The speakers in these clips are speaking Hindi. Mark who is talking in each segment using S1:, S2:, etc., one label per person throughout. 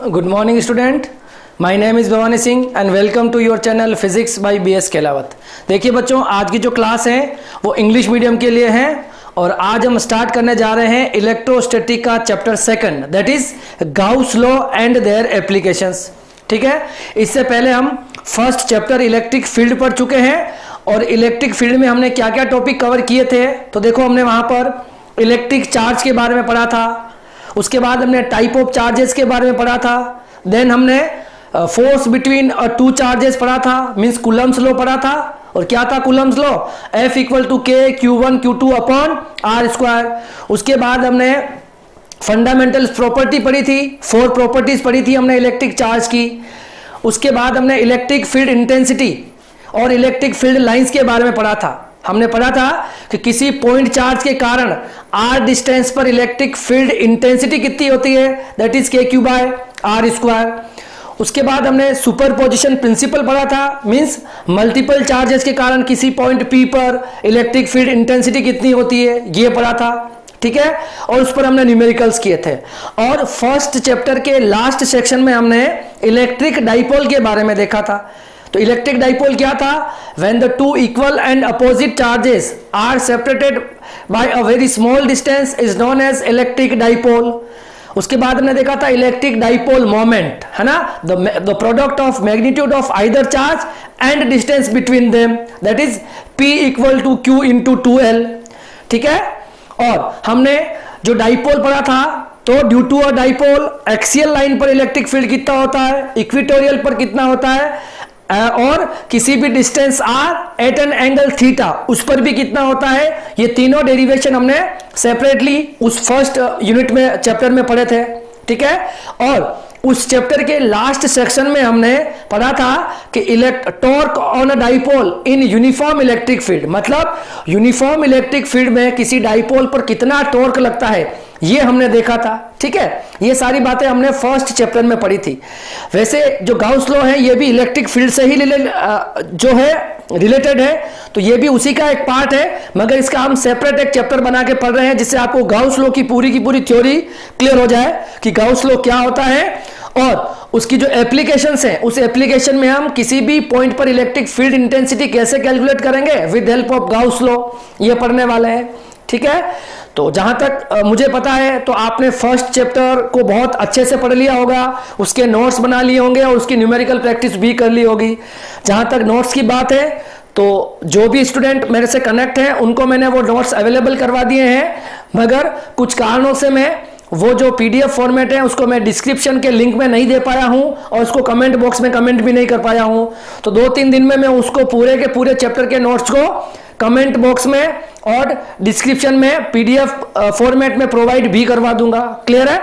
S1: Good morning student. My name is Bhavani Singh and welcome to your channel Physics by BS Kelawat. देखिए बच्चों, आज की जो क्लास है वो इंग्लिश मीडियम के लिए है और आज हम स्टार्ट करने जा रहे हैं इलेक्ट्रोस्टैटिक का chapter second, that is Gauss law and their applications. ठीक है, इससे पहले हम फर्स्ट चैप्टर इलेक्ट्रिक फील्ड पढ़ चुके हैं और इलेक्ट्रिक फील्ड में हमने क्या क्या टॉपिक कवर किए थे। तो देखो, हमने वहां पर इलेक्ट्रिक चार्ज के बारे में पढ़ा था, उसके बाद हमने टाइप ऑफ चार्जेस के बारे में पढ़ा था, देन हमने फोर्स बिटवीन टू चार्जेस पढ़ा था, मींस कूलम्स लॉ पढ़ा था। और क्या था Coulomb's law? F equal to K Q1 Q2 upon R square. उसके बाद हमने फंडामेंटल प्रॉपर्टी पढ़ी थी, 4 प्रॉपर्टीज पढ़ी थी हमने इलेक्ट्रिक चार्ज की। उसके बाद हमने इलेक्ट्रिक फील्ड इंटेंसिटी और इलेक्ट्रिक फील्ड लाइंस के बारे में पढ़ा था। हमने पढ़ा था कि किसी पॉइंट चार्ज के कारण r डिस्टेंस पर इलेक्ट्रिक फील्ड इंटेंसिटी कितनी होती है, that is KQ by R square. उसके बाद हमने सुपरपोजिशन प्रिंसिपल पढ़ा था, मींस मल्टीपल चार्जेस के कारण किसी पॉइंट P पर इलेक्ट्रिक फील्ड इंटेंसिटी कितनी होती है, ये पढ़ा था। ठीक है, और उस पर हमने न्यूमेरिकल्स किए थे। और फर्स्ट चैप्टर के लास्ट सेक्शन में हमने इलेक्ट्रिक डाइपोल के बारे में देखा था। तो इलेक्ट्रिक डाइपोल क्या था? When the two equal and opposite charges are separated by a very small distance is known as electric dipole. उसके बाद हमने देखा था इलेक्ट्रिक डाइपोल मोमेंट, है ना, the product of magnitude of either charge and distance between them, that is P equal to Q into 2L। ठीक है, और हमने जो डाइपोल पढ़ा था, तो due to a dipole axial line पर इलेक्ट्रिक फील्ड कितना होता है, इक्वेटोरियल पर कितना होता है, और किसी भी distance r at an angle theta उस पर भी कितना होता है। ये तीनों डेरिवेशन हमने सेपरेटली उस फर्स्ट यूनिट में चैप्टर में पढ़े थे। ठीक है, और उस चैप्टर के लास्ट सेक्शन में हमने पढ़ा था कि torque on a dipole in uniform electric field, मतलब यूनिफॉर्म इलेक्ट्रिक फील्ड में किसी डाइपोल पर कितना टॉर्क लगता है, ये हमने देखा था। ठीक है, ये सारी बातें हमने फर्स्ट चैप्टर में पढ़ी थी। वैसे जो गाउस लॉ है ये भी इलेक्ट्रिक फील्ड से ही जो है रिलेटेड है, तो ये भी उसी का एक पार्ट है, मगर इसका हम सेपरेट एक चैप्टर बना के पढ़ रहे हैं जिससे आपको गाउस लॉ की पूरी थ्योरी क्लियर हो जाए कि गाउस लॉ क्या होता है और उसकी जो एप्लीकेशंस हैं, उस एप्लीकेशन में हम किसी भी पॉइंट पर इलेक्ट्रिक फील्ड इंटेंसिटी कैसे कैलकुलेट करेंगे with help of Gauss law, ये पढ़ने वाले हैं। ठीक है, तो जहां तक मुझे पता है तो आपने फर्स्ट चैप्टर को बहुत अच्छे से पढ़ लिया होगा, उसके नोट्स बना लिए होंगे और उसकी न्यूमेरिकल प्रैक्टिस भी कर ली होगी। जहां तक नोट्स की बात है तो जो भी स्टूडेंट मेरे से कनेक्ट हैं उनको मैंने वो नोट्स अवेलेबल करवा दिए हैं, मगर कुछ कारणों से मैं वो जो PDF फॉर्मेट है उसको मैं डिस्क्रिप्शन के लिंक में नहीं दे पाया हूं और उसको कमेंट बॉक्स में कमेंट भी नहीं कर पाया हूं। तो 2-3 दिन में मैं उसको पूरे के पूरे चैप्टर के नोट्स को कमेंट बॉक्स में और डिस्क्रिप्शन में PDF फॉर्मेट में प्रोवाइड भी करवा दूंगा। क्लियर है?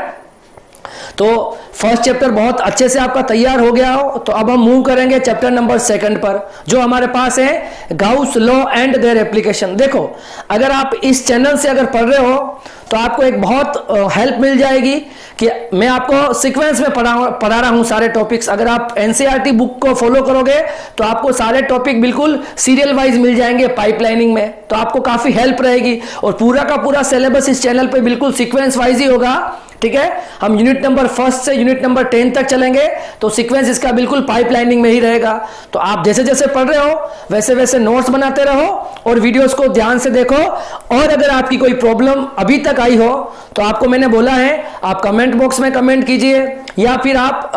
S1: तो फर्स्ट चैप्टर बहुत अच्छे से आपका तैयार हो गया हो, तो अब हम मूव करेंगे चैप्टर नंबर 2 पर, जो हमारे पास है Gauss law and their application. देखो, अगर आप इस चैनल से अगर पढ़ रहे हो तो आपको एक बहुत हेल्प मिल जाएगी कि मैं आपको सीक्वेंस में पढ़ा रहा हूं सारे टॉपिक्स। अगर आप NCERT बुक को फॉलो करोगे तो आपको सारे टॉपिक बिल्कुल सीरियल वाइज मिल जाएंगे पाइपलाइनिंग में, तो आपको काफी हेल्प रहेगी। और पूरा का पूरा सिलेबस इस चैनल पे बिल्कुल सीक्वेंस वाइज ही होगा। ठीक है, हम यूनिट नंबर 1 से यूनिट नंबर 10 तक चलेंगे, तो सीक्वेंस इसका बिल्कुल पाइपलाइनिंग में ही रहेगा। तो आप जैसे जैसे पढ़ रहे हो वैसे वैसे नोट्स बनाते रहो और वीडियोस को ध्यान से देखो। और अगर आपकी कोई प्रॉब्लम अभी तक आई हो तो आपको मैंने बोला है आप कमेंट बॉक्स में कमेंट कीजिए या फिर आप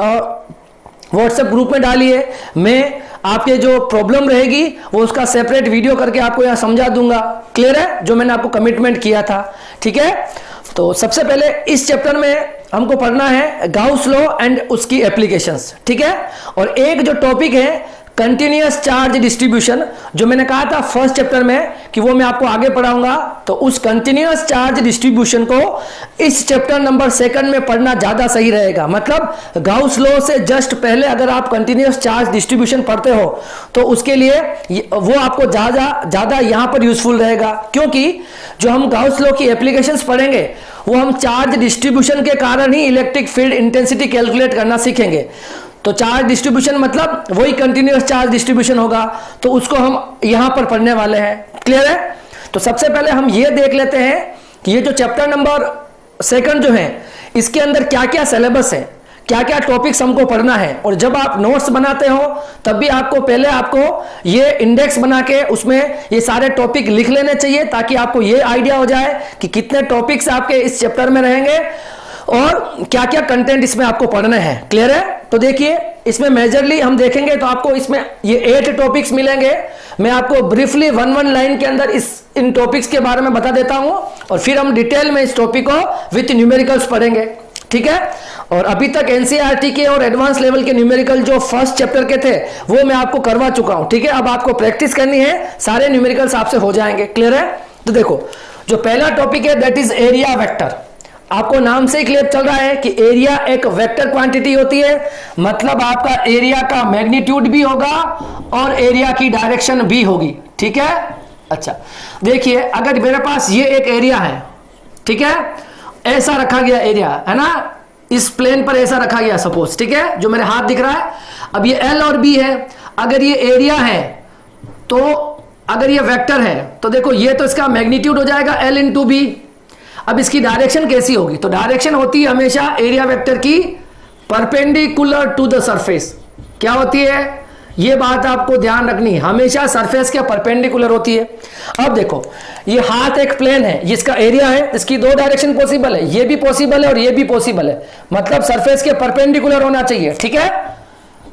S1: व्हाट्सएप ग्रुप में डालिए। मैं आपके जो प्रॉब्लम रहेगी वो उसका सेपरेट वीडियो करके आपको यहाँ समझा दूंगा। क्लियर है? जो मैंने आपको कमिटमेंट किया था। ठीक है, तो सबसे पहले इस चैप्टर में हमको पढ़ना है गाउस लॉ एंड उसकी एप्लीकेशंस। ठीक है, और एक जो टॉपिक है कंटिन्यूअस चार्ज डिस्ट्रीब्यूशन, जो मैंने कहा था फर्स्ट चैप्टर में कि वो मैं आपको आगे पढ़ाऊंगा, तो उस कंटिन्यूअस चार्ज डिस्ट्रीब्यूशन को इस चैप्टर नंबर 2 में पढ़ना ज्यादा सही रहेगा। मतलब गाउस लॉ से जस्ट पहले अगर आप कंटिन्यूअस चार्ज डिस्ट्रीब्यूशन पढ़ते हो तो उसके लिए वो आपको ज्यादा यहां पर यूजफुल रहेगा, क्योंकि जो हम गाउस लॉ की एप्लीकेशंस पढ़ेंगे वो हम चार्ज डिस्ट्रीब्यूशन के कारण ही इलेक्ट्रिक फील्ड इंटेंसिटी कैलकुलेट करना सीखेंगे। तो चार्ज डिस्ट्रीब्यूशन मतलब वही कंटिन्यूअस चार्ज डिस्ट्रीब्यूशन होगा, तो उसको हम यहां पर पढ़ने वाले हैं। क्लियर है? तो सबसे पहले हम ये देख लेते हैं कि ये जो चैप्टर नंबर 2 जो है इसके अंदर क्या क्या सिलेबस है, क्या क्या टॉपिक्स हमको पढ़ना है। और जब आप नोट्स बनाते हो तब भी आपको पहले आपको ये इंडेक्स बना के उसमें ये सारे टॉपिक लिख लेने चाहिए, ताकि आपको ये आइडिया हो जाए कि कितने टॉपिक्स आपके इस चैप्टर में रहेंगे और क्या क्या कंटेंट इसमें आपको पढ़ने हैं। क्लियर है? तो देखिए इसमें मेजरली हम देखेंगे तो आपको इसमें ये 8 टॉपिक्स मिलेंगे। मैं आपको ब्रीफली वन लाइन के अंदर इन टॉपिक्स के बारे में बता देता हूं और फिर हम डिटेल में इस टॉपिक को विथ न्यूमेरिकल्स पढ़ेंगे। ठीक है? और अभी तक एनसीईआरटी के और एडवांस लेवल के न्यूमेरिकल जो फर्स्ट चैप्टर के थे वो मैं आपको करवा चुका हूं। ठीक है? अब आपको प्रैक्टिस करनी है, सारे न्यूमेरिकल्स आपसे हो जाएंगे। क्लियर है? तो देखो जो पहला टॉपिक है दैट इज एरिया वेक्टर। आपको नाम से ही क्लियर चल रहा है कि एरिया एक वेक्टर क्वांटिटी होती है, मतलब आपका एरिया का मैग्नीट्यूड भी होगा और एरिया की डायरेक्शन भी होगी। ठीक है? अच्छा देखिए, अगर मेरे पास ये एक एरिया है, ठीक है, ऐसा रखा गया एरिया है ना, इस प्लेन पर ऐसा रखा गया सपोज, ठीक है, जो मेरे हाथ दिख रहा है। अब ये L और B है, अगर ये एरिया है तो अगर ये वेक्टर है तो देखो ये तो इसका मैग्नीट्यूड हो जाएगा L इंटू बी। अब इसकी डायरेक्शन कैसी होगी? तो डायरेक्शन होती है हमेशा एरिया वेक्टर की परपेंडिकुलर टू द सरफेस। क्या होती है? ये बात आपको ध्यान रखनी, हमेशा सरफेस के परपेंडिकुलर होती है। अब देखो ये हाथ एक प्लेन है, इसका एरिया है, इसकी 2 डायरेक्शन पॉसिबल है, ये भी पॉसिबल है और ये भी पॉसिबल है, मतलब सरफेस के परपेंडिकुलर होना चाहिए। ठीक है?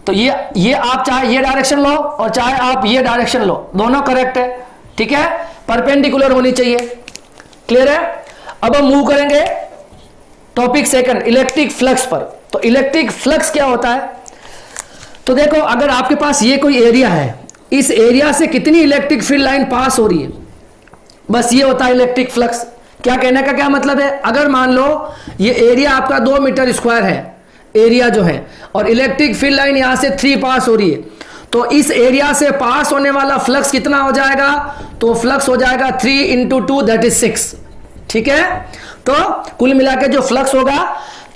S1: तो ये आप चाहे ये डायरेक्शन लो और चाहे आप ये डायरेक्शन लो, दोनों करेक्ट है। ठीक है? परपेंडिकुलर होनी चाहिए। क्लियर है? अब हम मूव करेंगे टॉपिक सेकंड, इलेक्ट्रिक फ्लक्स पर। तो इलेक्ट्रिक फ्लक्स क्या होता है? तो देखो अगर आपके पास ये कोई एरिया है, इस एरिया से कितनी इलेक्ट्रिक फील्ड लाइन पास हो रही है, बस ये होता है इलेक्ट्रिक फ्लक्स। क्या कहने का क्या मतलब है? अगर मान लो ये एरिया आपका 2 मीटर स्क्वायर है, एरिया जो है, और इलेक्ट्रिक फील्ड लाइन यहां से 3 पास हो रही है, तो इस एरिया से पास होने वाला फ्लक्स कितना हो जाएगा? तो फ्लक्स हो जाएगा 3 इंटू 2 दैट इज 6। ठीक है? तो कुल मिला के जो फ्लक्स होगा,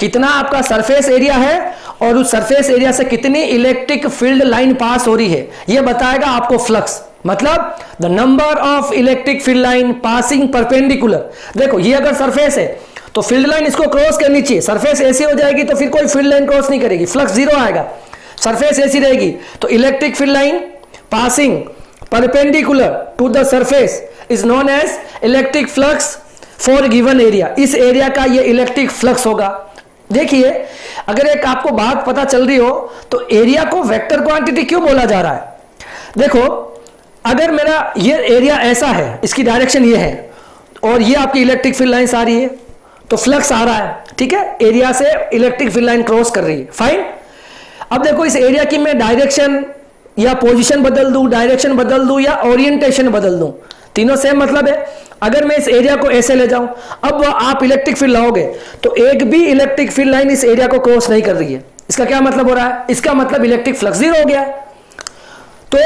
S1: कितना आपका सरफेस एरिया है और उस सरफेस एरिया से कितनी इलेक्ट्रिक फील्ड लाइन पास हो रही है, यह बताएगा आपको फ्लक्स। मतलब the number of electric field line passing perpendicular. देखो ये अगर सरफेस है तो फील्ड लाइन इसको क्रॉस करनी चाहिए, सरफेस ऐसी हो जाएगी तो फिर कोई फील्ड लाइन क्रॉस नहीं करेगी, फ्लक्स 0 आएगा। सरफेस ऐसी रहेगी तो electric field line passing perpendicular to the surface is known as electric flux for given area. इस एरिया का ये इलेक्ट्रिक फ्लक्स होगा। देखिए अगर एक आपको बात पता चल रही हो तो एरिया को वेक्टर क्वांटिटी क्यों बोला जा रहा है? देखो अगर मेरा ये एरिया ऐसा है, इसकी डायरेक्शन ये है और ये आपकी इलेक्ट्रिक फील्ड लाइंस आ रही है, तो फ्लक्स आ रहा है। ठीक है? एरिया से इलेक्ट्रिक फील्ड लाइन क्रॉस कर रही है, फाइन। अब देखो इस एरिया की मैं डायरेक्शन या पोजीशन बदल दूं, डायरेक्शन बदल दूं या ओरिएंटेशन बदल दूं, तीनों सेम मतलब है। अगर मैं इस एरिया को ऐसे ले जाऊं, अब आप इलेक्ट्रिक फील्ड लाओगे तो एक भी इलेक्ट्रिक फील्ड लाइन इस एरिया को क्रॉस नहीं कर रही है। इसका क्या मतलब हो रहा है? इसका मतलब इलेक्ट्रिक फ्लक्स 0 हो गया है। तो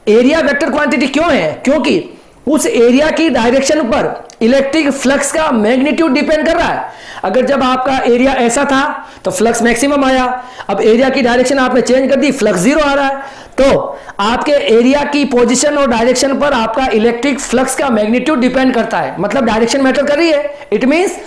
S1: एरिया वेक्टर क्वांटिटी क्यों है? क्योंकि उस एरिया की डायरेक्शन पर इलेक्ट्रिक फ्लक्स का मैग्नीट्यूड डिपेंड कर रहा है। अगर जब आपका एरिया ऐसा था तो फ्लक्स मैक्सिमम आया, अब एरिया की डायरेक्शन आपने चेंज कर दी, फ्लक्स 0 आ रहा है। तो आपके एरिया की पोजीशन और डायरेक्शन पर आपका इलेक्ट्रिक फ्लक्स का मैग्नीट्यूड डिपेंड करता है, मतलब डायरेक्शन मैटर कर रही है। It means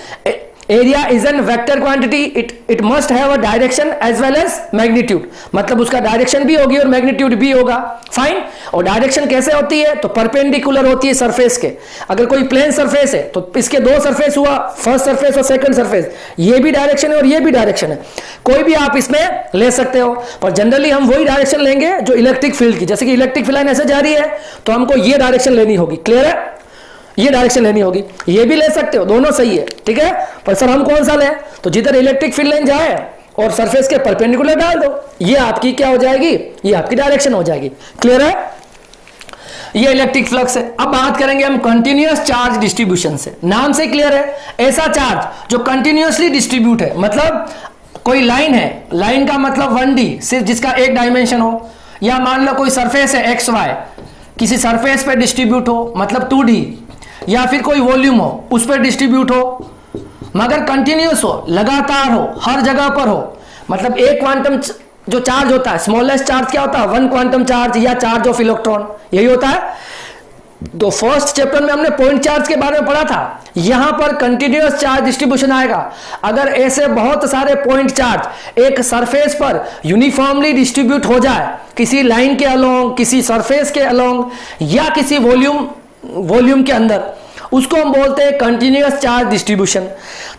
S1: area is an vector quantity, it must have a direction as well as magnitude, मतलब उसका डायरेक्शन भी होगी और मैग्नीट्यूड भी होगा, फाइन। और डायरेक्शन कैसे होती है? तो परपेंडिकुलर होती है सरफेस के। अगर कोई प्लेन सरफेस है तो इसके 2 सरफेस हुआ, फर्स्ट सरफेस और सेकंड सरफेस, ये भी डायरेक्शन है और ये भी डायरेक्शन है, कोई भी आप इसमें ले सकते हो। पर जनरली हम वही डायरेक्शन लेंगे जो इलेक्ट्रिक फील्ड की, जैसे कि इलेक्ट्रिक फील्ड लाइन ऐसे जा रही है तो हमको ये डायरेक्शन लेनी होगी। क्लियर है? ये डायरेक्शन लेनी होगी, ये भी ले सकते हो, दोनों सही है। ठीक है? पर सर हम कौन सा लें? तो जिधर इलेक्ट्रिक फील्ड लाइन जाए और सरफेस के परपेंडिकुलर डाल दो, ये आपकी क्या हो जाएगी? ये आपकी डायरेक्शन हो जाएगी। क्लियर है? ये इलेक्ट्रिक फ्लक्स है। अब बात करेंगे हम कंटिन्यूअस चार्ज डिस्ट्रीब्यूशन से। नाम से क्लियर है, ऐसा चार्ज जो कंटिन्यूअसली डिस्ट्रीब्यूट है, मतलब कोई लाइन है, लाइन का मतलब 1D सिर्फ जिसका एक डायमेंशन हो, या मान लो कोई सरफेस है XY, किसी सरफेस पे डिस्ट्रीब्यूट हो मतलब 2D, या फिर कोई वॉल्यूम हो उस पर डिस्ट्रीब्यूट हो, मगर कंटिन्यूअस हो, लगातार हो, हर जगह पर हो, मतलब एक क्वांटम जो चार्ज होता है, स्मॉलेस्ट चार्ज क्या होता है? 1 क्वांटम चार्ज या चार्ज ऑफ इलेक्ट्रॉन, यही होता है। तो फर्स्ट चैप्टर में हमने पॉइंट चार्ज के बारे में पढ़ा था। यहां पर कंटिन्यूअस चार्ज डिस्ट्रीब्यूशन आएगा। अगर ऐसे बहुत सारे पॉइंट चार्ज एक सरफेस पर यूनिफॉर्मली डिस्ट्रीब्यूट हो जाए, किसी लाइन के अलोंग, किसी सरफेस के अलोंग या किसी वॉल्यूम के अंदर, उसको हम बोलते हैं कंटिन्यूअस चार्ज डिस्ट्रीब्यूशन।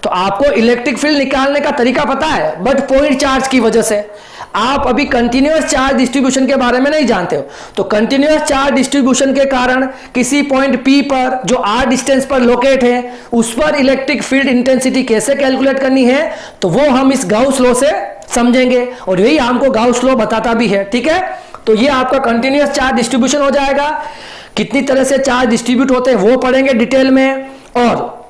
S1: तो आपको इलेक्ट्रिक फील्ड निकालने का तरीका पता है, बट पॉइंट चार्ज की वजह से आप अभी कंटिन्यूअस चार्ज डिस्ट्रीब्यूशन के बारे में नहीं जानते हो। तो कंटिन्यूअस चार्ज डिस्ट्रीब्यूशन के कारण किसी पॉइंट P पर जो r डिस्टेंस पर लोकेट है, उस पर इलेक्ट्रिक फील्ड इंटेंसिटी कैसे कैलकुलेट करनी है, तो वो हम इस गाउस लॉ से समझेंगे, और यही हमको गाउस लॉ बताता भी है। ठीक है, तो ये आपका कंटिन्यूअस चार्ज डिस्ट्रीब्यूशन हो जाएगा। कितनी तरह से चार्ज डिस्ट्रीब्यूट होते हैं वो पढ़ेंगे डिटेल में, और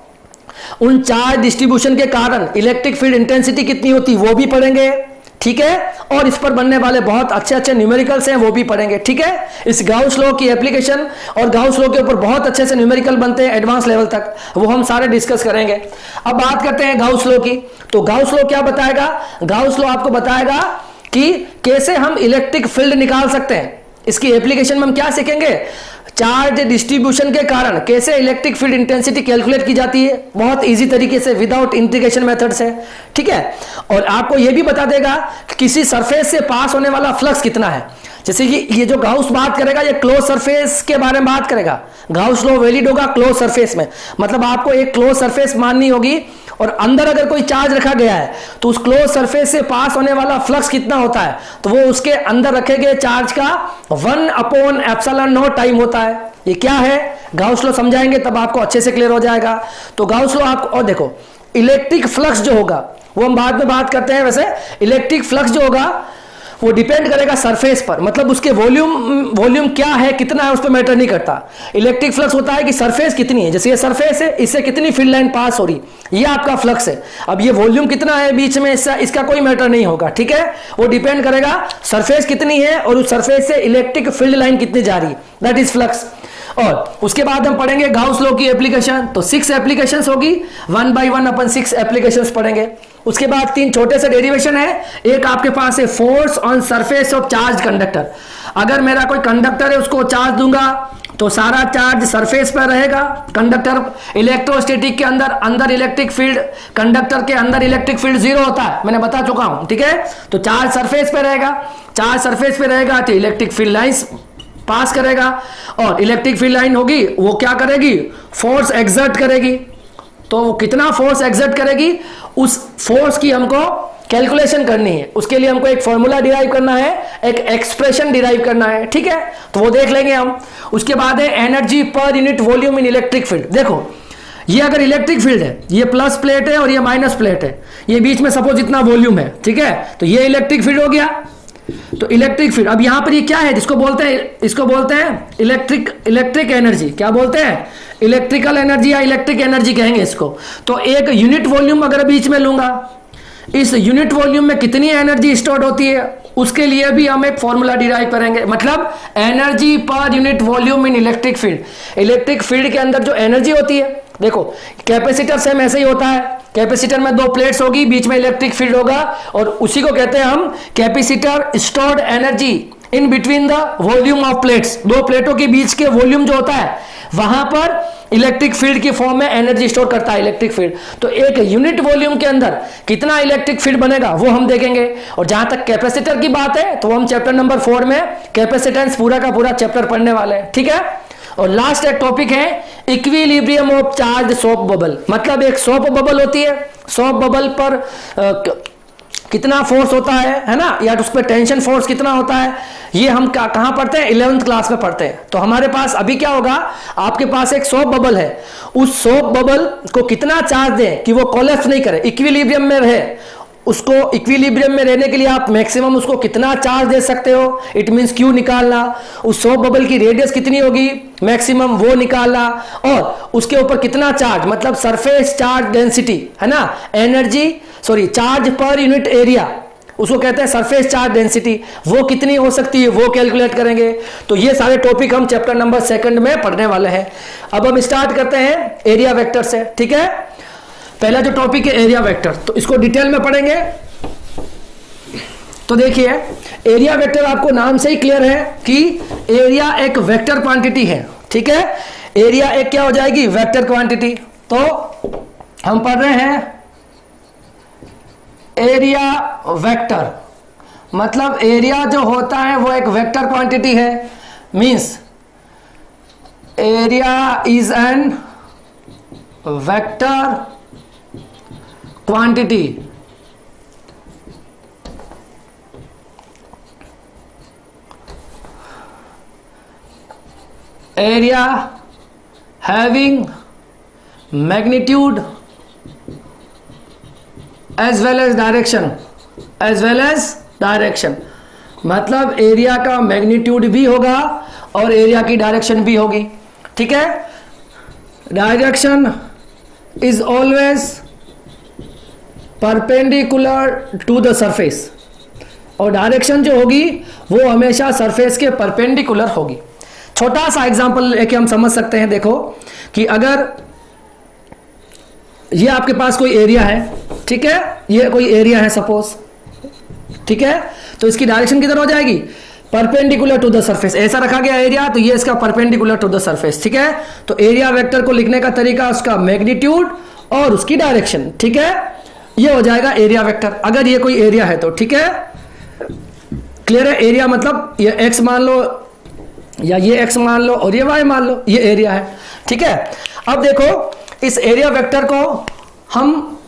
S1: उन चार्ज डिस्ट्रीब्यूशन के कारण इलेक्ट्रिक फील्ड इंटेंसिटी कितनी होती वो भी पढ़ेंगे। ठीक है, और इस पर बनने वाले बहुत अच्छे अच्छे न्यूमेरिकल्स हैं वो भी पढ़ेंगे। ठीक है, इस गाउस लॉ की एप्लीकेशन और गाउस लॉ के ऊपर बहुत अच्छे से न्यूमेरिकल बनते हैं एडवांस लेवल तक, वो हम सारे डिस्कस करेंगे। अब बात करते हैं गाउस लॉ की। तो गाउस लॉ क्या बताएगा? गाउस लॉ आपको बताएगा कि कैसे हम इलेक्ट्रिक फील्ड निकाल सकते हैं। इसकी एप्लीकेशन में हम क्या सीखेंगे? चार्ज डिस्ट्रीब्यूशन के कारण कैसे इलेक्ट्रिक फील्ड इंटेंसिटी कैलकुलेट की जाती है, बहुत इजी तरीके से, विदाउट इंटीग्रेशन मेथड से। ठीक है, और आपको यह भी बता देगा कि किसी सरफेस से पास होने वाला फ्लक्स कितना है। जैसे कि ये जो गाउस बात करेगा, ये क्लोज सरफेस के बारे में बात करेगा। गाउस लॉ वैलिड होगा क्लोज सरफेस में, मतलब आपको एक क्लोज सरफेस माननी होगी, और अंदर अगर कोई चार्ज रखा गया है तो उस क्लोज सरफेस से पास होने वाला फ्लक्स कितना होता है, तो वो उसके अंदर रखे गए चार्ज का 1/ε0 टाइम होता है। ये क्या है, गाउस लॉ समझाएंगे तब आपको अच्छे से क्लियर हो जाएगा। तो गाउस लॉ आपको, और देखो इलेक्ट्रिक फ्लक्स जो होगा वो हम बाद में बात करते हैं। वैसे इलेक्ट्रिक फ्लक्स जो होगा वो डिपेंड करेगा सरफेस पर, मतलब उसके वॉल्यूम क्या है, कितना है, उस पर मैटर नहीं करता। इलेक्ट्रिक फ्लक्स होता है कि सरफेस कितनी है, जैसे ये सरफेस है, इससे कितनी फील्ड लाइन पास हो रही, ये आपका फ्लक्स है। अब ये वॉल्यूम कितना है बीच में, इसका कोई मैटर नहीं होगा। ठीक है, वो डिपेंड करेगा सरफेस कितनी है और उस सरफेस से इलेक्ट्रिक फील्ड लाइन कितनी जा रही, दैट इज फ्लक्स। और उसके बाद हम पढ़ेंगे गाउस लॉ की एप्लीकेशन। तो 6 एप्लीकेशंस होगी, 1 by 1 अपन 6 एप्लीकेशंस पढ़ेंगे। उसके बाद 3 छोटे से डेरिवेशन है। एक आपके पास है force on surface of charge conductor. अगर मेरा कोई कंडक्टर है, उसको चार्ज दूंगा तो सारा चार्ज सरफेस पर रहेगा। कंडक्टर इलेक्ट्रोस्टैटिक के अंदर इलेक्ट्रिक फील्ड, कंडक्टर के अंदर इलेक्ट्रिक फील्ड 0 होता है, मैंने बता चुका हूं। ठीक है, तो चार्ज सरफेस पे रहेगा। चार्ज सरफेस पे रहेगा तो इलेक्ट्रिक फील्ड लाइंस पास करेगा, और इलेक्ट्रिक फील्ड लाइन होगी वो क्या करेगी, फोर्स एक्सर्ट करेगी। तो वो कितना फोर्स एक्सर्ट करेगी, उस फोर्स की हमको कैलकुलेशन करनी है। उसके लिए हमको एक फॉर्मूला डिराइव करना है, एक एक्सप्रेशन डिराइव करना है। ठीक है, तो वो देख लेंगे हम। उसके बाद है एनर्जी पर यूनिट वॉल्यूम इन इलेक्ट्रिक फील्ड। देखो ये अगर इलेक्ट्रिक फील्ड है, ये प्लस प्लेट है और ये माइनस प्लेट है, ये बीच में सपोज इतना वॉल्यूम है। ठीक है, तो ये इलेक्ट्रिक फील्ड हो गया। तो इलेक्ट्रिक फील्ड, अब यहां पर ये क्या है, इसको बोलते हैं इलेक्ट्रिक एनर्जी। क्या बोलते हैं? इलेक्ट्रिकल एनर्जी या इलेक्ट्रिक एनर्जी कहेंगे इसको। तो एक यूनिट वॉल्यूम अगर बीच में लूंगा, इस यूनिट वॉल्यूम में कितनी एनर्जी स्टोर होती है, उसके लिए भी हम एक फॉर्मूला डिराइव करेंगे। मतलब एनर्जी पर यूनिट वॉल्यूम इन इलेक्ट्रिक फील्ड। इलेक्ट्रिक फील्ड के अंदर जो एनर्जी होती है, देखो कैपेसिटर सेम ऐसे ही होता है। कैपेसिटर में 2 प्लेट्स होगी, बीच में इलेक्ट्रिक फील्ड होगा, और उसी को कहते हैं हम capacitor stored energy in between the volume of plates. 2 प्लेटों के बीच के वॉल्यूम जो होता है, वहां पर इलेक्ट्रिक फील्ड की फॉर्म में एनर्जी स्टोर करता है इलेक्ट्रिक फील्ड। तो एक यूनिट वॉल्यूम के अंदर कितना इलेक्ट्रिक फील्ड बनेगा वो हम देखेंगे। और जहां तक कैपेसिटर की बात है, तो हम चैप्टर नंबर 4 में कैपेसिटेंस पूरा का पूरा चैप्टर पढ़ने वाले हैं। ठीक है, और लास्ट एक टॉपिक है equilibrium of charge soap bubble. मतलब एक सोप बबल होती है, सोप बबल पर कितना फोर्स होता है ना, या उस पर टेंशन फोर्स कितना होता है, ये हम कहां पढ़ते हैं, 11th क्लास में पढ़ते हैं। तो हमारे पास अभी क्या होगा, आपके पास एक सोप बबल है, उस सोप बबल को कितना चार्ज दें कि वो कोलैप्स नहीं करे, इक्विलिब्रियम में रहे। उसको इक्विलिब्रियम में रहने के लिए आप मैक्सिमम उसको कितना चार्ज दे सकते हो, इट मींस क्यू निकालना। उस सोप बबल की रेडियस कितनी होगी मैक्सिमम, वो निकालना। और उसके ऊपर कितना चार्ज, मतलब सरफेस चार्ज डेंसिटी है ना, चार्ज पर यूनिट एरिया, उसको कहते हैं सरफेस चार्ज डेंसिटी, वो कितनी हो सकती है वो कैलकुलेट करेंगे। तो ये सारे टॉपिक हम चैप्टर नंबर 2 में पढ़ने वाले हैं। अब हम स्टार्ट करते हैं एरिया वेक्टर से। ठीक है, पहला जो टॉपिक है एरिया वेक्टर, तो इसको डिटेल में पढ़ेंगे। तो देखिए एरिया वेक्टर आपको नाम से ही क्लियर है कि एरिया एक वेक्टर क्वांटिटी है। ठीक है। एरिया एक क्या हो जाएगी, वेक्टर क्वांटिटी। तो हम पढ़ रहे हैं एरिया वेक्टर, मतलब एरिया जो होता है वो एक वेक्टर क्वांटिटी है। Means area is an vector quantity. Area having magnitude as well as direction, मतलब एरिया का मैग्नीट्यूड भी होगा और एरिया की डायरेक्शन भी होगी, ठीक है। Direction is always perpendicular to the surface, और डायरेक्शन जो होगी वो हमेशा सरफेस के परपेंडिकुलर होगी। छोटा सा एग्जांपल लेके हम समझ सकते हैं। देखो कि अगर ये आपके पास कोई एरिया है, ठीक है, ये कोई एरिया है सपोज, ठीक है, तो इसकी डायरेक्शन किधर हो जाएगी, परपेंडिकुलर टू द सरफेस। ऐसा रखा गया एरिया, तो ये इसका परपेंडिकुलर टू द सरफेस, ठीक है। तो एरिया वेक्टर को लिखने का तरीका उसका मैग्नीट्यूड और उसकी डायरेक्शन, ठीक है, ये हो जाएगा एरिया वेक्टर। अगर ये कोई एरिया है तो, ठीक है, क्लियर है। एरिया मतलब ये एक्स मान लो या ये एक्स मान लो और ये वाई मान लो, ये एरिया है, ठीक है। अब देखो इस एरिया वेक्टर को हम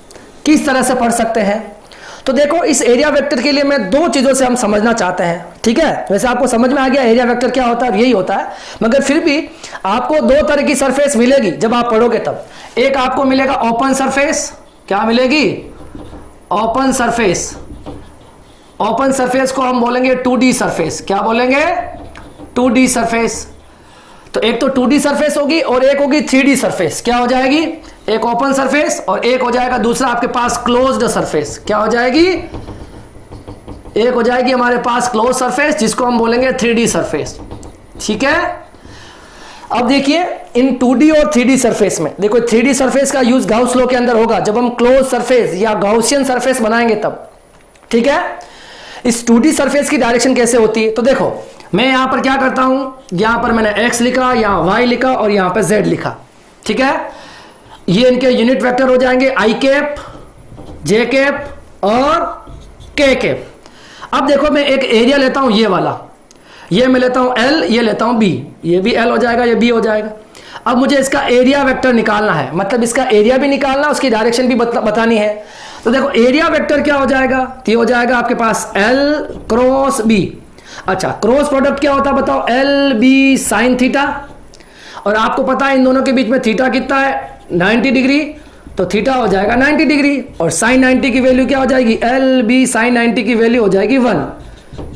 S1: किस तरह से पढ़ सकते हैं। तो देखो इस एरिया वेक्टर के लिए मैं दो चीजों से हम समझना चाहते हैं, ठीक है। वैसे आपको समझ में आ गया एरिया वेक्टर क्या होता है, यही होता है, मगर फिर भी आपको दो तरह की सरफेस मिलेगी जब आप पढ़ोगे तब। एक आपको मिलेगा ओपन सरफेस, क्या मिलेगी, ओपन सरफेस। ओपन सरफेस को हम बोलेंगे 2D सरफेस, क्या बोलेंगे, 2D सरफेस। तो एक तो 2D सरफेस होगी और एक होगी 3D सरफेस। क्या हो जाएगी, एक ओपन सरफेस और एक हो जाएगा दूसरा आपके पास क्लोज्ड सरफेस। क्या हो जाएगी, एक हो जाएगी हमारे पास क्लोज सरफेस जिसको हम बोलेंगे 3D सरफेस, ठीक है। अब देखिए इन 2D और 3D सरफेस में, देखो 3D सरफेस का यूज गाउस लॉ के अंदर होगा जब हम क्लोज सरफेस या गाउसियन सरफेस बनाएंगे तब, ठीक है। इस 2D सरफेस की डायरेक्शन कैसे होती है, तो देखो मैं यहां पर क्या करता हूं, यहां पर मैंने x लिखा, यहां y लिखा और यहां पर z लिखा, ठीक है। ये इनके यूनिट वेक्टर हो जाएंगे i कैप, j कैप और k कैप। अब देखो मैं एक एरिया लेता हूं, ये वाला, ये मैं लेता हूं L, ये लेता हूं B, ये भी L हो जाएगा, ये B हो जाएगा। अब मुझे इसका एरिया वेक्टर निकालना है, मतलब इसका एरिया भी निकालना, उसकी डायरेक्शन भी बतानी है। तो देखो एरिया वेक्टर क्या हो जाएगा, तो ये हो जाएगा आपके पास L क्रॉस B। अच्छा, क्रॉस प्रोडक्ट क्या होता है बताओ, LB साइन थीटा, और आपको पता है इन दोनों के बीच में थीटा कितना है, 90 डिग्री, तो थीटा हो जाएगा 90 डिग्री, और साइन 90 की वैल्यू क्या हो जाएगी, LB साइन 90 की वैल्यू हो जाएगी 1।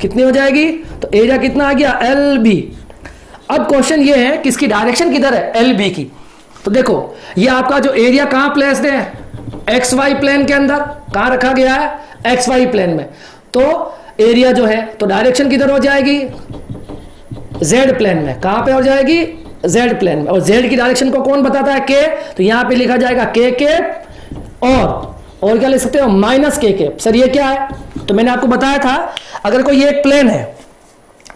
S1: कितनी हो जाएगी, तो एरिया कितना आ गया, LB। अब क्वेश्चन ये है कि इसकी डायरेक्शन किधर है, LB की। तो देखो ये आपका जो एरिया कहां प्लेस्ड है, XY प्लेन के अंदर, कहां रखा गया है, XY प्लेन में। तो एरिया जो है तो डायरेक्शन किधर हो जाएगी, Z प्लेन में। कहां पे हो जाएगी, Z प्लेन में। और Z की डायरेक्शन को कौन बताता है, K, तो यहां पे लिखा जाएगा K कैप और क्या लिख सकते हो, माइनस K कैप। सर ये क्या है, तो मैंने आपको बताया था अगर कोई एक प्लेन है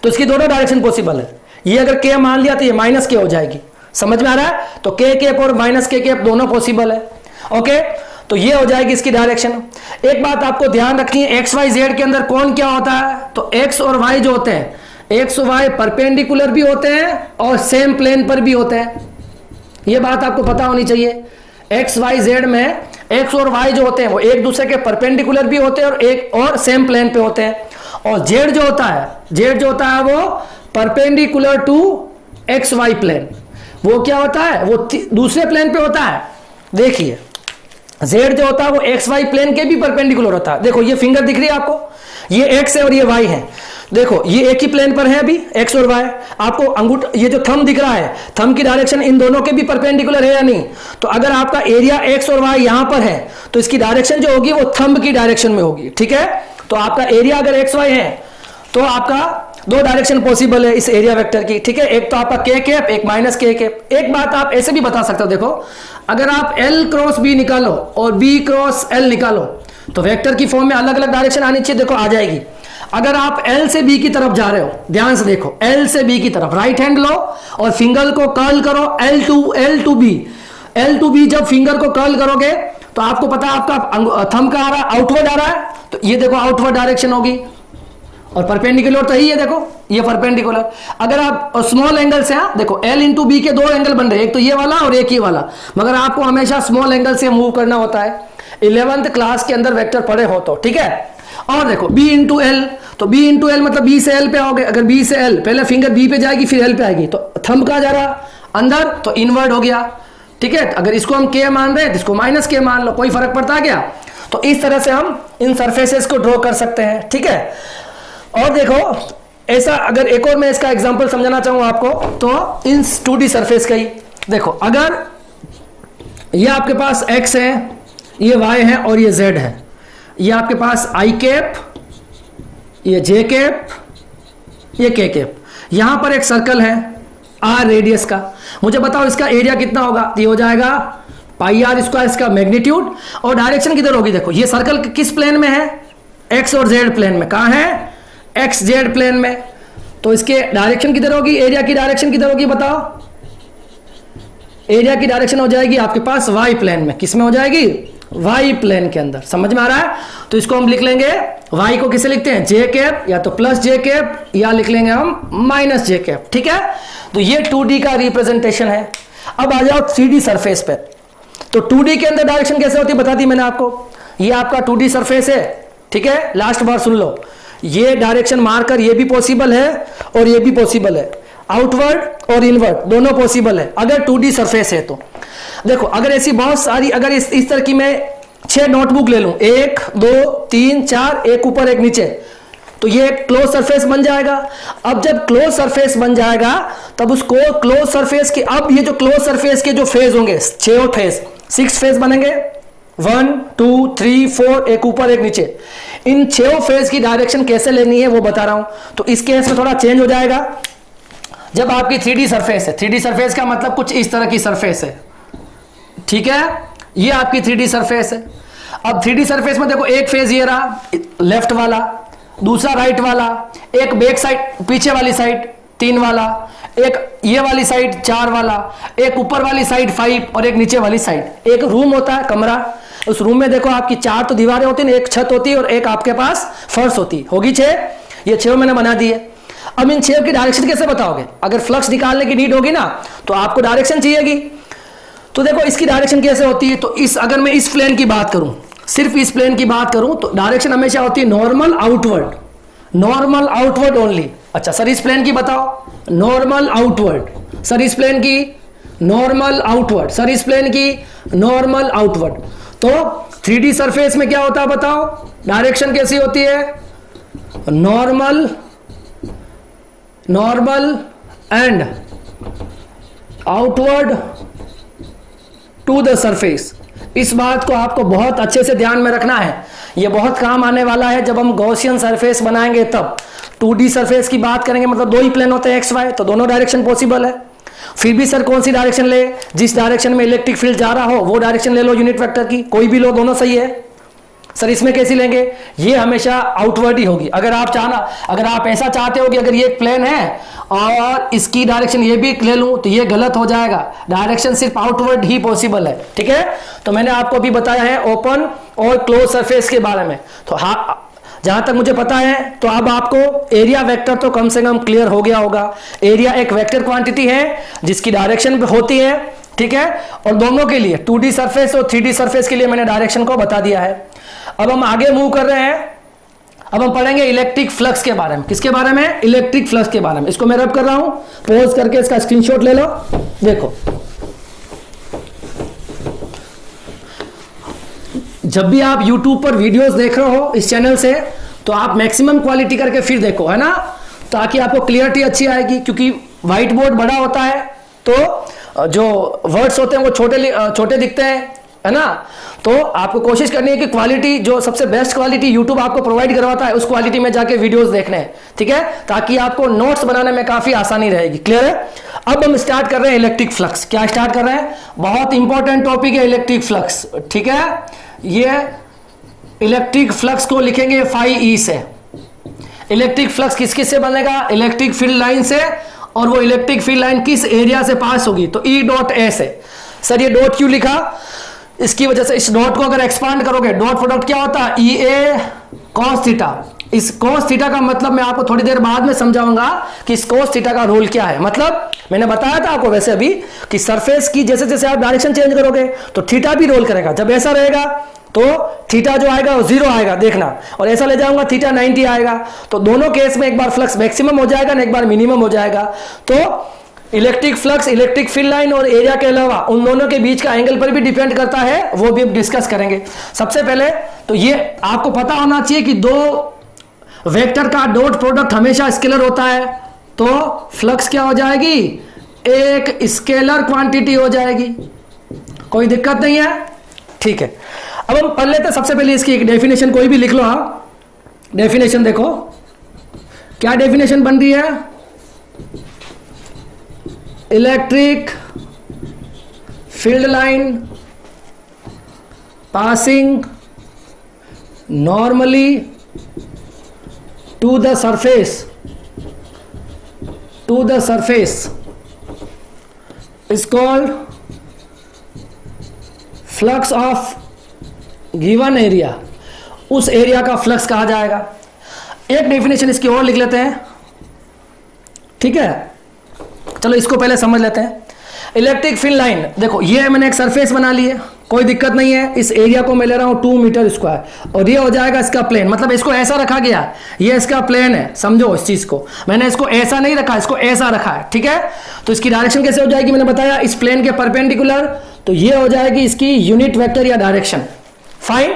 S1: तो इसकी दोनों डायरेक्शन पॉसिबल है। ये अगर K मान लिया तो ये माइनस K हो जाएगी, समझ में आ रहा है। तो K कैप और माइनस K कैप दोनों पॉसिबल है, ओके। तो ये हो जाएगी इसकी डायरेक्शन। एक बात आपको ध्यान रखनी है, एक्स वाई जेड के अंदर कौन क्या होता है, तो एक्स और वाई जो होते हैं, एक्स और वाई परपेंडिकुलर भी होते हैं और सेम प्लेन पर भी होते हैं। ये बात आपको पता होनी चाहिए। एक्स वाई जेड में एक्स और वाई जो होते हैं वो एक दूसरे के परपेंडिकुलर भी होते हैं और एक और सेम प्लेन पे होते हैं। और जेड जो होता है वो perpendicular to x y plane, वो क्या होता है, वो दूसरे प्लेन पे होता है। देखिए Z जो होता है वो एक्स वाई प्लेन के भी परपेंडिकुलर होता है। देखो ये फिंगर दिख रही है आपको, ये x है और ये y है। देखो ये एक ही प्लेन पर है अभी, x और y। आपको अंगूठा, ये जो थंब दिख रहा है, थंब की डायरेक्शन इन दोनों के भी परपेंडिकुलर है या नहीं। तो अगर आपका एरिया x और y यहां पर है तो इसकी डायरेक्शन जो होगी वो थंब की डायरेक्शन में होगी, ठीक है। तो आपका एरिया अगर एक्स वाई है तो आपका दो डायरेक्शन पॉसिबल है इस एरिया वेक्टर की, ठीक है। एक तो आपका K कैप, एक माइनस K कैप। एक बात आप ऐसे भी बता सकते हो, देखो अगर आप L क्रॉस B निकालो और B क्रॉस L निकालो तो वेक्टर की फॉर्म में अलग अलग डायरेक्शन आनी चाहिए, देखो आ जाएगी। अगर आप L से B की तरफ जा रहे हो, ध्यान से देखो, L से B की तरफ राइट हैंड लो और फिंगर को कर्ल करो L to B। जब फिंगर को कर्ल करोगे तो आपको पता है आपका थंब का आ रहा है, आउटवर्ड आ रहा है, तो ये देखो आउटवर्ड डायरेक्शन होगी और परपेंडिकुलर तो ही है, देखो ये परपेंडिकुलर। अगर आप स्मॉल एंगल से, देखो L इंटू बी के दो एंगल बन रहे हैं, एक तो ये वाला और एक ही वाला, मगर आपको हमेशा स्मॉल एंगल से मूव करना होता है, 11th क्लास के अंदर वेक्टर पढ़े हो तो, ठीक है। और देखो B इंटू एल, तो B इंटू एल मतलब B से L पे आओगे, अगर B से L, पहले फिंगर B पे जाएगी फिर L पे आएगी, तो थंब का जा रहा अंदर तो इनवर्ड हो गया, ठीक है। अगर इसको हम K मान रहे हैं तो इसको माइनस K मान लो, कोई फर्क पड़ता है क्या? तो इस तरह से हम इन सरफेसेस को ड्रॉ कर सकते हैं, ठीक है। और देखो ऐसा, अगर एक और मैं इसका एग्जांपल समझाना चाहूँ आपको, तो इन 2D सरफेस का ही देखो, अगर ये आपके पास x है, ये y है और ये z है, ये आपके पास i कैप, ये j कैप, ये k कैप, यहां पर एक सर्कल है r रेडियस का, मुझे बताओ इसका एरिया कितना होगा? ये हो जाएगा पाई आर स्क्वायर, इसका मैग्नीट्यूड। और डायरेक्शन किधर होगी? देखो ये सर्कल किस प्लेन में है? x और z प्लेन में। कहां है? एक्स जेड प्लेन में। तो इसके डायरेक्शन किधर होगी? एरिया की डायरेक्शन किधर होगी बताओ? एरिया की डायरेक्शन हो जाएगी आपके पास वाई प्लेन में। किस में हो जाएगी? वाई प्लेन के अंदर। समझ में आ रहा है? तो इसको हम लिख लेंगे, वाई को किसे लिखते हैं? जे कैप, या तो प्लस जे कैप, या लिख लेंगे हम माइनस जे कैप, ठीक है। तो ये 2D का रिप्रेजेंटेशन है। अब आ जाओ 3D सरफेस पे। तो 2D के अंदर डायरेक्शन कैसे होती है बता दी मैंने आपको। ये आपका 2D सरफेस है, ठीक है। लास्ट बार सुन लो, ये डायरेक्शन मारकर ये भी पॉसिबल है और ये भी पॉसिबल है, आउटवर्ड और इनवर्ड दोनों पॉसिबल है अगर 2D सरफेस है तो। देखो अगर ऐसी बहुत सारी, अगर इस तरह की मैं 6 नोटबुक ले लूं, 1 2 3 4, एक ऊपर एक नीचे, तो ये एक क्लोज सरफेस बन जाएगा। अब जब क्लोज सरफेस बन जाएगा तब उसको क्लोज सरफेस के, अब ये जो क्लोज सरफेस के जो फेज होंगे, 6 फेज, 6 फेज बनेंगे, 1 2 3 4, एक ऊपर एक नीचे। इन 6 फेज की डायरेक्शन कैसे लेनी है वो बता रहा हूं। तो इस केस में थोड़ा चेंज हो जाएगा। जब आपकी 3D सरफेस है, 3D सरफेस का मतलब कुछ इस तरह की सरफेस है, ठीक है। ये आपकी 3D सरफेस है। अब 3D सरफेस में देखो, एक फेज ये रहा लेफ्ट वाला, दूसरा राइट वाला, एक बैक साइड पीछे वाली साइड 3 वाला, एक ये वाली साइड 4 वाला, एक ऊपर वाली साइड 5 और एक नीचे वाली साइड। एक रूम होता है, कमरा, उस रूम में देखो आपकी 4 तो दीवारें होती हैं, एक छत होती है और एक आपके पास फर्श होती होगी 6। ये 6 मैंने बना दी है। अब इन 6 की डायरेक्शन कैसे बताओगे? अगर फ्लक्स निकालने की नीड होगी ना तो आपको डायरेक्शन चाहिएगी। तो देखो इसकी डायरेक्शन कैसे होती है। तो इस, अगर मैं इस प्लेन की बात करूं, सिर्फ इस प्लेन की बात करूं, तो डायरेक्शन हमेशा होती है normal outward, normal outward only. अच्छा सर इस प्लेन की बताओ, नॉर्मल आउटवर्ड। सर इस प्लेन की नॉर्मल आउटवर्ड। सर इस प्लेन की नॉर्मल आउटवर्ड। तो 3D सरफेस में क्या होता है बताओ? डायरेक्शन कैसी होती है? Normal, normal and outward to the surface. इस बात को आपको बहुत अच्छे से ध्यान में रखना है, यह बहुत काम आने वाला है जब हम गॉसियन सरफेस बनाएंगे तब। 2D सरफेस की बात करेंगे मतलब 2 ही प्लेन होते हैं, एक्स वाई, तो दोनों डायरेक्शन पॉसिबल है। फिर भी सर कौन सी डायरेक्शन ले? जिस डायरेक्शन में इलेक्ट्रिक फील्ड जा रहा हो वो डायरेक्शन ले लो, यूनिट वेक्टर की, कोई भी लो, दोनों सही है। सर इसमें कैसी लेंगे? ये हमेशा आउटवर्ड ही होगी। अगर आप ऐसा चाहते हो कि अगर ये एक प्लेन है और इसकी डायरेक्शन ये भी ले लूं तो ये गलत हो जाएगा, डायरेक्शन सिर्फ आउटवर्ड ही पॉसिबल है, ठीक है। तो मैंने आपको अभी बताया है ओपन और क्लोज सरफेस के बारे में। तो हाँ, जहां तक मुझे पता है तो अब आपको एरिया वेक्टर तो कम से कम क्लियर हो गया होगा। एरिया एक वेक्टर क्वांटिटी है जिसकी डायरेक्शन होती है, ठीक है। और दोनों के लिए 2D सरफेस और 3D सरफेस के लिए मैंने डायरेक्शन को बता दिया है। अब हम आगे मूव कर रहे हैं। अब हम पढ़ेंगे इलेक्ट्रिक फ्लक्स के बारे में। किसके बारे में? इलेक्ट्रिक फ्लक्स के बारे में। इसको मैं रब कर रहा हूं, पॉज करके इसका स्क्रीनशॉट ले लो। देखो जब भी आप YouTube पर वीडियोस देख रहे हो इस चैनल से, तो आप मैक्सिमम क्वालिटी करके फिर देखो, है ना, ताकि आपको क्लियरिटी अच्छी आएगी। क्योंकि व्हाइट बोर्ड बड़ा होता है तो जो वर्ड्स होते हैं वो छोटे दिखते हैं, है ना। तो आपको कोशिश करनी है कि क्वालिटी, जो सबसे बेस्ट क्वालिटी YouTube आपको प्रोवाइड करवाता है, उस क्वालिटी में जाके वीडियोस देखने हैं, ठीक है, ताकि आपको नोट्स बनाने में काफी आसानी रहेगी। क्लियर है? अब हम स्टार्ट कर रहे हैं इलेक्ट्रिक फ्लक्स। क्या स्टार्ट कर रहे हैं? बहुत इंपॉर्टेंट टॉपिक है इलेक्ट्रिक फ्लक्स, ठीक है। ये इलेक्ट्रिक फ्लक्स को लिखेंगे phi e से। इलेक्ट्रिक फ्लक्स किस किस से बनेगा, इलेक्ट्रिक फील्ड लाइन से, और वो इलेक्ट्रिक फील्ड लाइन किस एरिया से पास होगी, तो ई डॉट एस है। सर ये डॉट क्यों लिखा, इसकी वजह से इस डॉट को अगर एक्सपांड करोगे डॉट प्रोडक्ट क्या होता है, ई ए कॉस थीटा। इस कॉस थीटा का मतलब मैं आपको थोड़ी देर बाद में समझाऊंगा कि इस कॉस थीटा का रोल क्या है। मतलब मैंने बताया था आपको वैसे अभी कि सरफेस की जैसे जैसे आप डायरेक्शन चेंज करोगे तो थीटा भी रोल करेगा। जब ऐसा रहेगा तो थीटा जो आएगा वो 0 आएगा, देखना, और ऐसा ले जाऊंगा थीटा 90 आएगा। तो दोनों केस में एक बार फ्लक्स मैक्सिमम हो जाएगा ना, एक बार मिनिमम हो जाएगा। तो electric flux electric field line और एरिया के अलावा उन दोनों के बीच का एंगल पर भी डिपेंड करता है, वो भी हम डिस्कस करेंगे। सबसे पहले तो ये आपको पता होना चाहिए कि दो वेक्टर का डॉट प्रोडक्ट हमेशा स्केलर होता है, तो फ्लक्स क्या हो जाएगी, एक स्केलर क्वांटिटी हो जाएगी। कोई दिक्कत नहीं है, ठीक है। अब हम पढ़ लेते हैं। सबसे पहले इसकी एक डेफिनेशन कोई भी लिख लो। हाँ, डेफिनेशन देखो क्या डेफिनेशन बन रही है, electric field line passing normally to the surface is called flux of given area। उस एरिया का फ्लक्स कहा जाएगा। एक डेफिनेशन इसकी और लिख लेते हैं, ठीक है। चलो इसको पहले समझ लेते हैं। इलेक्ट्रिक फील्ड लाइन, देखो ये मैंने एक सरफेस बना ली है, कोई दिक्कत नहीं है। इस एरिया को मैं ले रहा हूं 2 मीटर स्क्वायर, और ये हो जाएगा इसका प्लेन। मतलब इसको ऐसा रखा गया, ये इसका प्लेन है, समझो इस चीज को। मैंने इसको ऐसा नहीं रखा, इसको ऐसा रखा है, ठीक है। तो इसकी डायरेक्शन कैसे हो जाएगी, मैंने बताया इस प्लेन के परपेंडिकुलर, तो ये हो जाएगी इसकी यूनिट वेक्टर या डायरेक्शन। फाइन।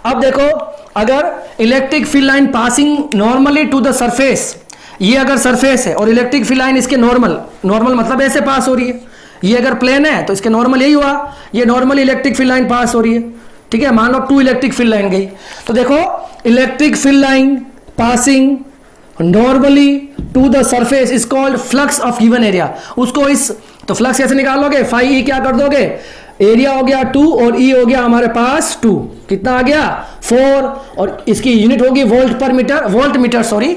S1: अब देखो, अगर electric field line passing normally to the surface, ये अगर सरफेस है और इलेक्ट्रिक फील्ड लाइन इसके नॉर्मल मतलब ऐसे पास हो रही है, ये अगर प्लेन है तो इसके नॉर्मल यही हुआ, ये नॉर्मल इलेक्ट्रिक फील्ड लाइन पास हो रही है, ठीक है। मान लो 2 इलेक्ट्रिक फील्ड लाइन गई, तो देखो electric field line passing normally to the surface is called flux of given area. उसको इस, तो फ्लक्स कैसे निकालोगे, फाई ई क्या कर दोगे, एरिया हो गया 2 और ई हो गया हमारे पास 2, कितना आ गया 4, और इसकी यूनिट होगी volt per metre, volt meter sorry,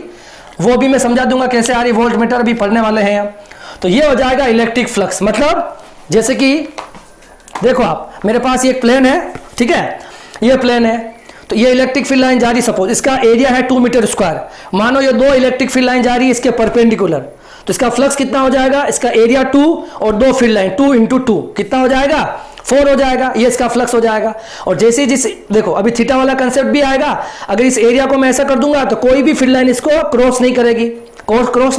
S1: वो भी मैं समझा दूंगा कैसे आ रही, वोल्ट मीटर भी पढ़ने वाले हैं। तो ये हो जाएगा इलेक्ट्रिक फ्लक्स। मतलब जैसे कि देखो आप, मेरे पास ये एक प्लेन है, ठीक है, ये प्लेन है, तो ये इलेक्ट्रिक फील्ड लाइन जा रही, सपोज इसका एरिया है 2 मीटर स्क्वायर, मानो ये 2 इलेक्ट्रिक फील्ड लाइन जा रही है इसके परपेंडिकुलर, तो इसका फ्लक्स कितना हो जाएगा, इसका एरिया 2 और 2 फील्ड लाइन 2 इंटू 2 कितना हो जाएगा 4 हो जाएगा, ये इसका फ्लक्स हो जाएगा। और जैसे जिस देखो अभी थीटा वाला कंसेप्ट भी आएगा, अगर इस एरिया को मैं ऐसा कर दूंगा तो कोई भी फील्ड लाइन इसको क्रॉस नहीं करेगी, क्रॉस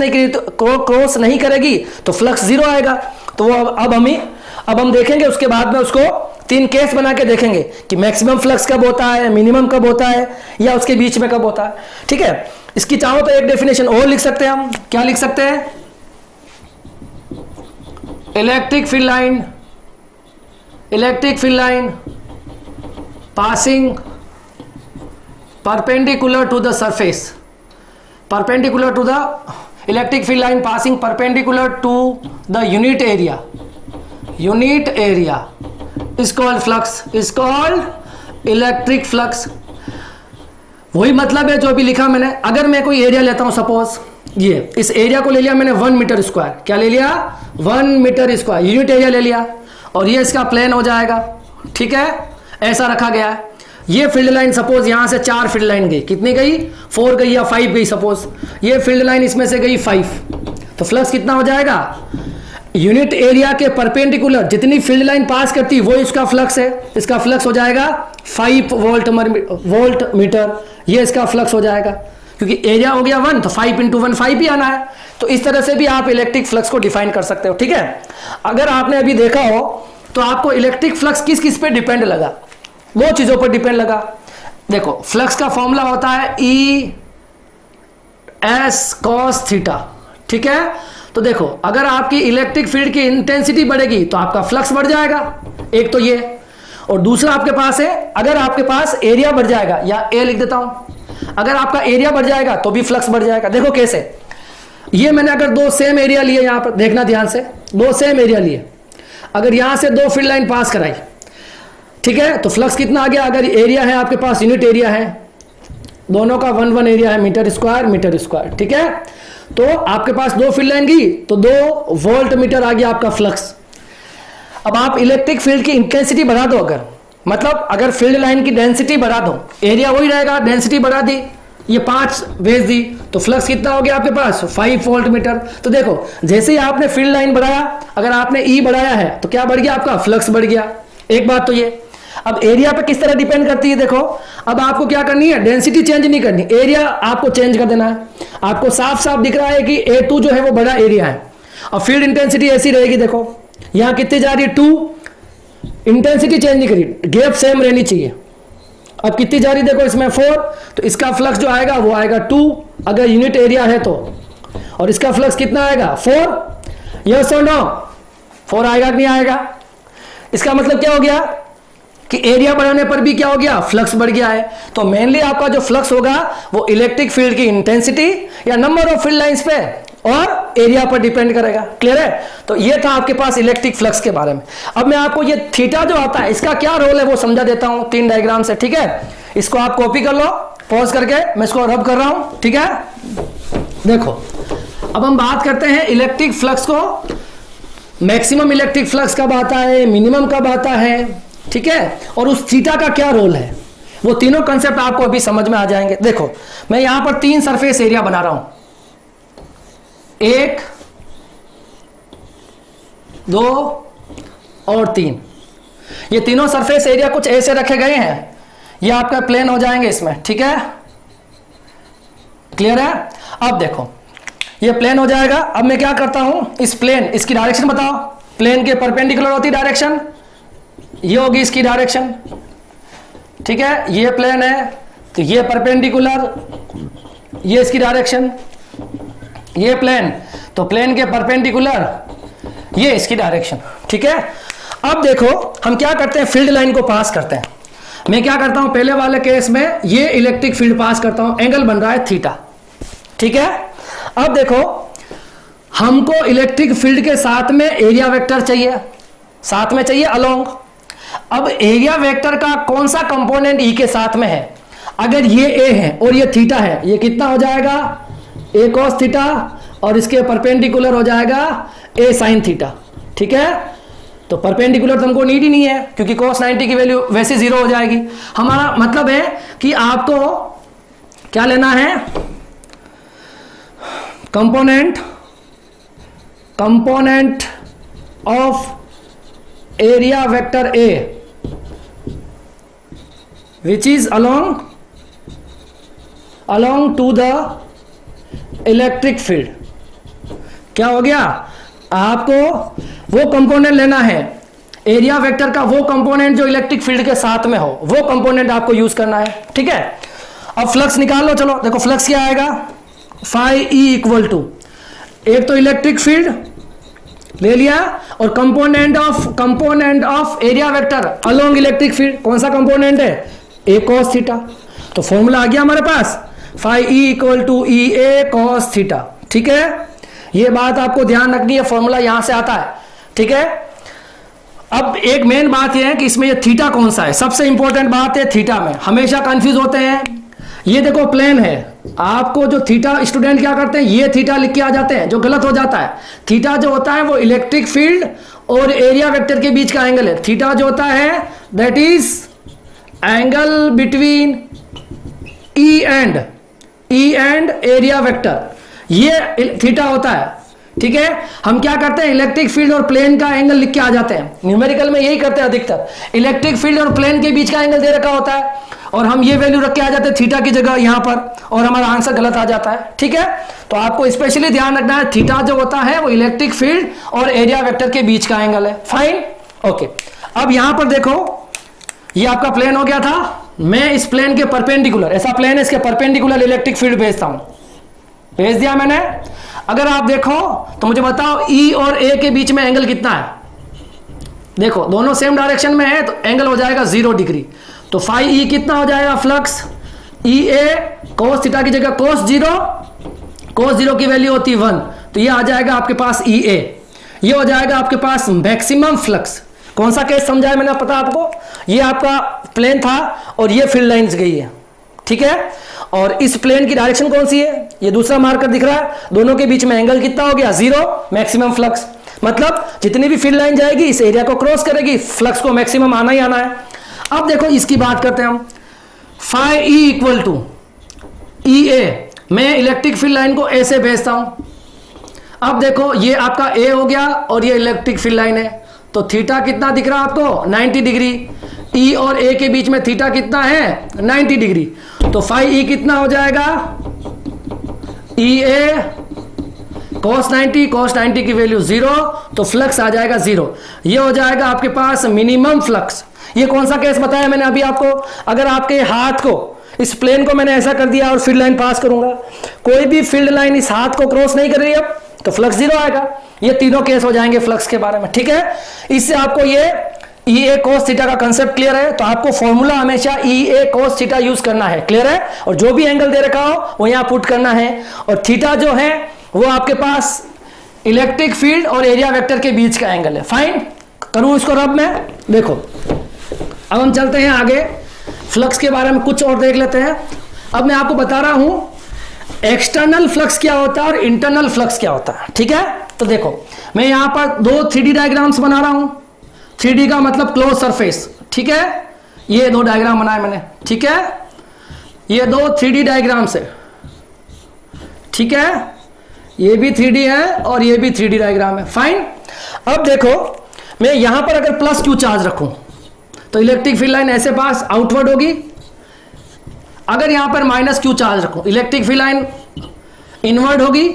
S1: नहीं करेगी तो फ्लक्स 0 आएगा। तो वो अब हम देखेंगे उसके बाद में उसको 3 केस बना के देखेंगे कि मैक्सिमम फ्लक्स कब होता है, मिनिमम कब होता है, या उसके बीच में कब होता है, ठीक है। इसकी चाहो तो एक डेफिनेशन और लिख सकते हैं हम, क्या लिख सकते हैं, electric field line passing perpendicular to the surface, perpendicular to the electric field line passing perpendicular to the unit area is called flux, is called electric flux। वही मतलब है जो भी लिखा मैंने। अगर मैं कोई एरिया लेता हूं, सपोज ये इस एरिया को ले लिया मैंने 1 मीटर स्क्वायर, क्या ले लिया 1 मीटर स्क्वायर यूनिट एरिया ले लिया, और ये इसका प्लेन हो जाएगा, ठीक है, ऐसा रखा गया है। ये फील्ड लाइन सपोज यहां से 4 फील्ड लाइन गई, कितनी गई 4 गई या 5 गई, सपोज ये फील्ड लाइन इसमें से गई 5, तो फ्लक्स कितना हो जाएगा, यूनिट एरिया के परपेंडिकुलर जितनी फील्ड लाइन पास करती वो इसका फ्लक्स है, इसका फ्लक्स हो जाएगा 5 वोल्ट मीटर, ये इसका फ्लक्स हो जाएगा, क्योंकि एरिया हो गया 1 तो 5 इंटू 1 5 भी आना है। तो इस तरह से भी आप इलेक्ट्रिक फ्लक्स को डिफाइन कर सकते हो, ठीक है। अगर आपने अभी देखा हो तो आपको इलेक्ट्रिक फ्लक्स किस किस पे डिपेंड लगा, 2 चीजों पर डिपेंड लगा। देखो फ्लक्स का फॉर्मूला होता है ई एस कॉस थीटा, ठीक है। तो देखो अगर आपकी इलेक्ट्रिक फील्ड की इंटेंसिटी बढ़ेगी तो आपका फ्लक्स बढ़ जाएगा, एक तो ये, और दूसरा आपके पास है अगर आपके पास एरिया बढ़ जाएगा, या ए लिख देता हूं, अगर आपका एरिया बढ़ जाएगा तो भी फ्लक्स बढ़ जाएगा। देखो कैसे, ये मैंने अगर 2 सेम एरिया लिए, यहां पर देखना ध्यान से, 2 सेम एरिया लिए, अगर यहां से 2 फील्ड लाइन पास कराई, ठीक है, तो फ्लक्स कितना आ गया, अगर एरिया है आपके पास यूनिट एरिया है, दोनों का 1 एरिया है मीटर स्क्वायर, ठीक है। तो आपके पास 2 फील्ड लाइन की तो 2 वोल्ट मीटर आ गया आपका फ्लक्स। अब आप इलेक्ट्रिक फील्ड की इंटेंसिटी बढ़ा दो, अगर फील्ड लाइन की डेंसिटी बढ़ा दो, एरिया वही रहेगा, डेंसिटी बढ़ा दी, ये 5 भेज दी, तो फ्लक्स कितना हो गया आपके पास 5 वोल्ट मीटर। तो देखो जैसे ही आपने फील्ड लाइन बढ़ाया, अगर आपने ई बढ़ाया है तो क्या बढ़ गया आपका फ्लक्स बढ़ गया। एक बात तो ये। अब एरिया पे किस तरह डिपेंड करती है, देखो अब आपको क्या करनी है, डेंसिटी चेंज नहीं करनी, एरिया आपको चेंज कर देना है। आपको साफ साफ दिख रहा है कि A2 जो है वो बड़ा एरिया है और फील्ड इंटेंसिटी ऐसी रहेगी। देखो यहां कितनी जा रही है 2, इंटेंसिटी चेंज नहीं करी, गैप सेम रहनी चाहिए। अब कितनी जा रही देखो इसमें 4, तो इसका फ्लक्स जो आएगा वो आएगा 2 अगर यूनिट एरिया है तो, और इसका फ्लक्स कितना आएगा 4। यस और नो, 4 आएगा कि नहीं आएगा। इसका मतलब क्या हो गया कि एरिया बढ़ाने पर भी क्या हो गया, फ्लक्स बढ़ गया है। तो मेनली आपका जो फ्लक्स होगा वो इलेक्ट्रिक फील्ड की इंटेंसिटी या नंबर ऑफ फील्ड लाइंस पे और एरिया पर डिपेंड करेगा। क्लियर है। तो ये था आपके पास इलेक्ट्रिक फ्लक्स के बारे में। अब मैं आपको ये थीटा जो आता है इसका क्या रोल है वो समझा देता हूं 3 डायग्राम से, ठीक है। इसको आप कॉपी कर लो, पॉज करके मैं इसको रब कर रहा हूं, ठीक है। देखो अब हम बात करते हैं इलेक्ट्रिक फ्लक्स को, मैक्सिमम इलेक्ट्रिक फ्लक्स कब आता है, मिनिमम कब आता है, ठीक है, और उस थीटा का क्या रोल है। वो तीनों कंसेप्ट आपको अभी समझ में आ जाएंगे। देखो मैं यहां पर 3 सरफेस एरिया बना रहा हूं, 1, 2 और 3। ये तीनों सरफेस एरिया कुछ ऐसे रखे गए हैं, ये आपका प्लेन हो जाएंगे इसमें, ठीक है। क्लियर है। अब देखो ये प्लेन हो जाएगा। अब मैं क्या करता हूं, इस प्लेन, इसकी डायरेक्शन बताओ, प्लेन के परपेंडिकुलर होती डायरेक्शन, ये होगी इसकी डायरेक्शन, ठीक है। ये प्लेन है तो ये परपेंडिकुलर, ये इसकी डायरेक्शन, ये प्लेन तो प्लेन के परपेंडिकुलर, ये इसकी डायरेक्शन, ठीक है। अब देखो हम क्या करते हैं, फील्ड लाइन को पास करते हैं। मैं क्या करता हूं, पहले वाले केस में ये इलेक्ट्रिक फील्ड पास करता हूं, एंगल बन रहा है थीटा, ठीक है। अब देखो हमको इलेक्ट्रिक फील्ड के साथ में एरिया वेक्टर चाहिए, साथ में चाहिए अलोंग। अब एरिया वेक्टर का कौन सा कंपोनेंट ई के साथ में है, अगर ये ए है और ये थीटा है, ये कितना हो जाएगा ए कॉस थीटा, और इसके परपेंडिकुलर हो जाएगा ए साइन थीटा, ठीक है। तो परपेंडिकुलर तुमको नीड ही नहीं है क्योंकि cos 90 की वैल्यू वैसे 0 हो जाएगी। हमारा मतलब है कि आपको क्या लेना है, component of area vector A which is along to the electric field. क्या हो गया, आपको वो कंपोनेंट लेना है एरिया वेक्टर का, वो कंपोनेंट जो इलेक्ट्रिक फील्ड के साथ में हो, वो कंपोनेंट आपको यूज करना है, ठीक है। अब फ्लक्स निकाल लो, चलो देखो फ्लक्स क्या आएगा, फाई ई इक्वल टू, एक तो इलेक्ट्रिक फील्ड ले लिया और component of area vector along electric field, कौन सा कंपोनेंट है ए कॉस थीटा। तो फॉर्मूला आ गया हमारे पास, phi E equal to E A cos theta, ठीक है। ये बात आपको ध्यान रखनी है, फॉर्मूला यहां से आता है, ठीक है। अब एक मेन बात यह है कि इसमें ये थीटा कौन सा है, सबसे इंपॉर्टेंट बात है थीटा में हमेशा कंफ्यूज होते हैं। ये देखो प्लेन है, आपको जो थीटा स्टूडेंट क्या करते हैं, ये थीटा लिख के आ जाते हैं, जो गलत हो जाता है। थीटा जो होता है वो इलेक्ट्रिक फील्ड और एरिया वेक्टर के बीच का एंगल है। थीटा जो होता है that is angle between E and area vector, ये थीटा होता है, ठीक है। हम क्या करते हैं, इलेक्ट्रिक फील्ड और प्लेन का एंगल लिख के आ जाते हैं, न्यूमेरिकल में यही करते हैं अधिकतर। इलेक्ट्रिक फील्ड और प्लेन के बीच का एंगल दे रखा होता है और हम ये वैल्यू रख के आ जाते हैं थीटा की जगह यहां पर, और हमारा आंसर गलत आ जाता है, ठीक है। तो आपको स्पेशली ध्यान रखना है, थीटा जो होता है वो इलेक्ट्रिक फील्ड और एरिया वेक्टर के बीच का एंगल है, फाइन, ओके। अब यहां पर देखो ये आपका प्लेन हो गया था, मैं इस प्लेन के परपेंडिकुलर, ऐसा प्लेन है इसके परपेंडिकुलर इलेक्ट्रिक फील्ड भेजता हूं, भेज दिया मैंने। अगर आप देखो तो मुझे बताओ ई और ए के बीच में एंगल कितना है, देखो दोनों सेम डायरेक्शन में है तो एंगल हो जाएगा 0 डिग्री। तो फाई ई कितना हो जाएगा, फ्लक्स ई ए कोस थीटा की जगह कोस 0 की वैल्यू होती है 1, तो ये आ जाएगा आपके पास ई ए, ये हो जाएगा आपके पास मैक्सिमम फ्लक्स। कौन सा केस समझा है मैंने, पता आपको, ये आपका प्लेन था और ये फील्ड लाइंस गई है, ठीक है। और इस प्लेन की डायरेक्शन कौन सी है, ये दूसरा मार्कर दिख रहा है, दोनों के बीच में एंगल कितना हो गया, 0, मैक्सिमम फ्लक्स। मतलब जितनी भी फील्ड लाइन जाएगी इस एरिया को क्रॉस करेगी, फ्लक्स को मैक्सिमम आना ही आना है। अब देखो इसकी बात करते हैं हम, phi E equal to E ए, मैं इलेक्ट्रिक फील्ड लाइन को ए से भेजता हूं। अब देखो ये आपका ए हो गया और ये इलेक्ट्रिक फील्ड लाइन है, तो थीटा कितना दिख रहा है आपको, 90 डिग्री। ई और ए के बीच में थीटा कितना है, 90 डिग्री। तो फाई ई कितना हो जाएगा, ई ए cos 90 की वैल्यू 0, तो फ्लक्स आ जाएगा 0। ये हो जाएगा आपके पास मिनिमम फ्लक्स। ये कौन सा केस बताया मैंने अभी आपको, अगर आपके हाथ को, इस प्लेन को मैंने ऐसा कर दिया और फील्ड लाइन पास करूंगा, कोई भी फील्ड लाइन इस हाथ को क्रॉस नहीं कर रही अब, तो फ्लक्स 0 आएगा। ये तीनों केस हो जाएंगे फ्लक्स के बारे में, ठीक है। इससे आपको ये ई ए cos थीटा का कंसेप्ट क्लियर है, तो आपको फॉर्मूला हमेशा ई ए cos थीटा यूज करना है, क्लियर है। और जो भी एंगल दे रखा हो वो यहां पुट करना है, और थीटा जो है वो आपके पास इलेक्ट्रिक फील्ड और एरिया वेक्टर के बीच का एंगल है। फाइन, करूं इसको रब में, देखो अब हम चलते हैं आगे, फ्लक्स के बारे में कुछ और देख लेते हैं। अब मैं आपको बता रहा हूं एक्सटर्नल फ्लक्स क्या होता है और इंटरनल फ्लक्स क्या होता है, ठीक है। तो देखो मैं यहां पर दो 3D डायग्राम्स बना रहा हूं। 3D का मतलब क्लोज सरफेस, ठीक है। ये दो डायग्राम बनाए मैंने, ठीक है। ये दो 3D डायग्राम्स है, ठीक है। ये भी 3D है और ये भी 3D डायग्राम है, फाइन। अब देखो मैं यहां पर अगर प्लस क्यू चार्ज रखूं तो इलेक्ट्रिक फील्ड लाइन ऐसे पास आउटवर्ड होगी। अगर यहां पर माइनस क्यू चार्ज रखूं, इलेक्ट्रिक फील्ड लाइन इनवर्ड होगी,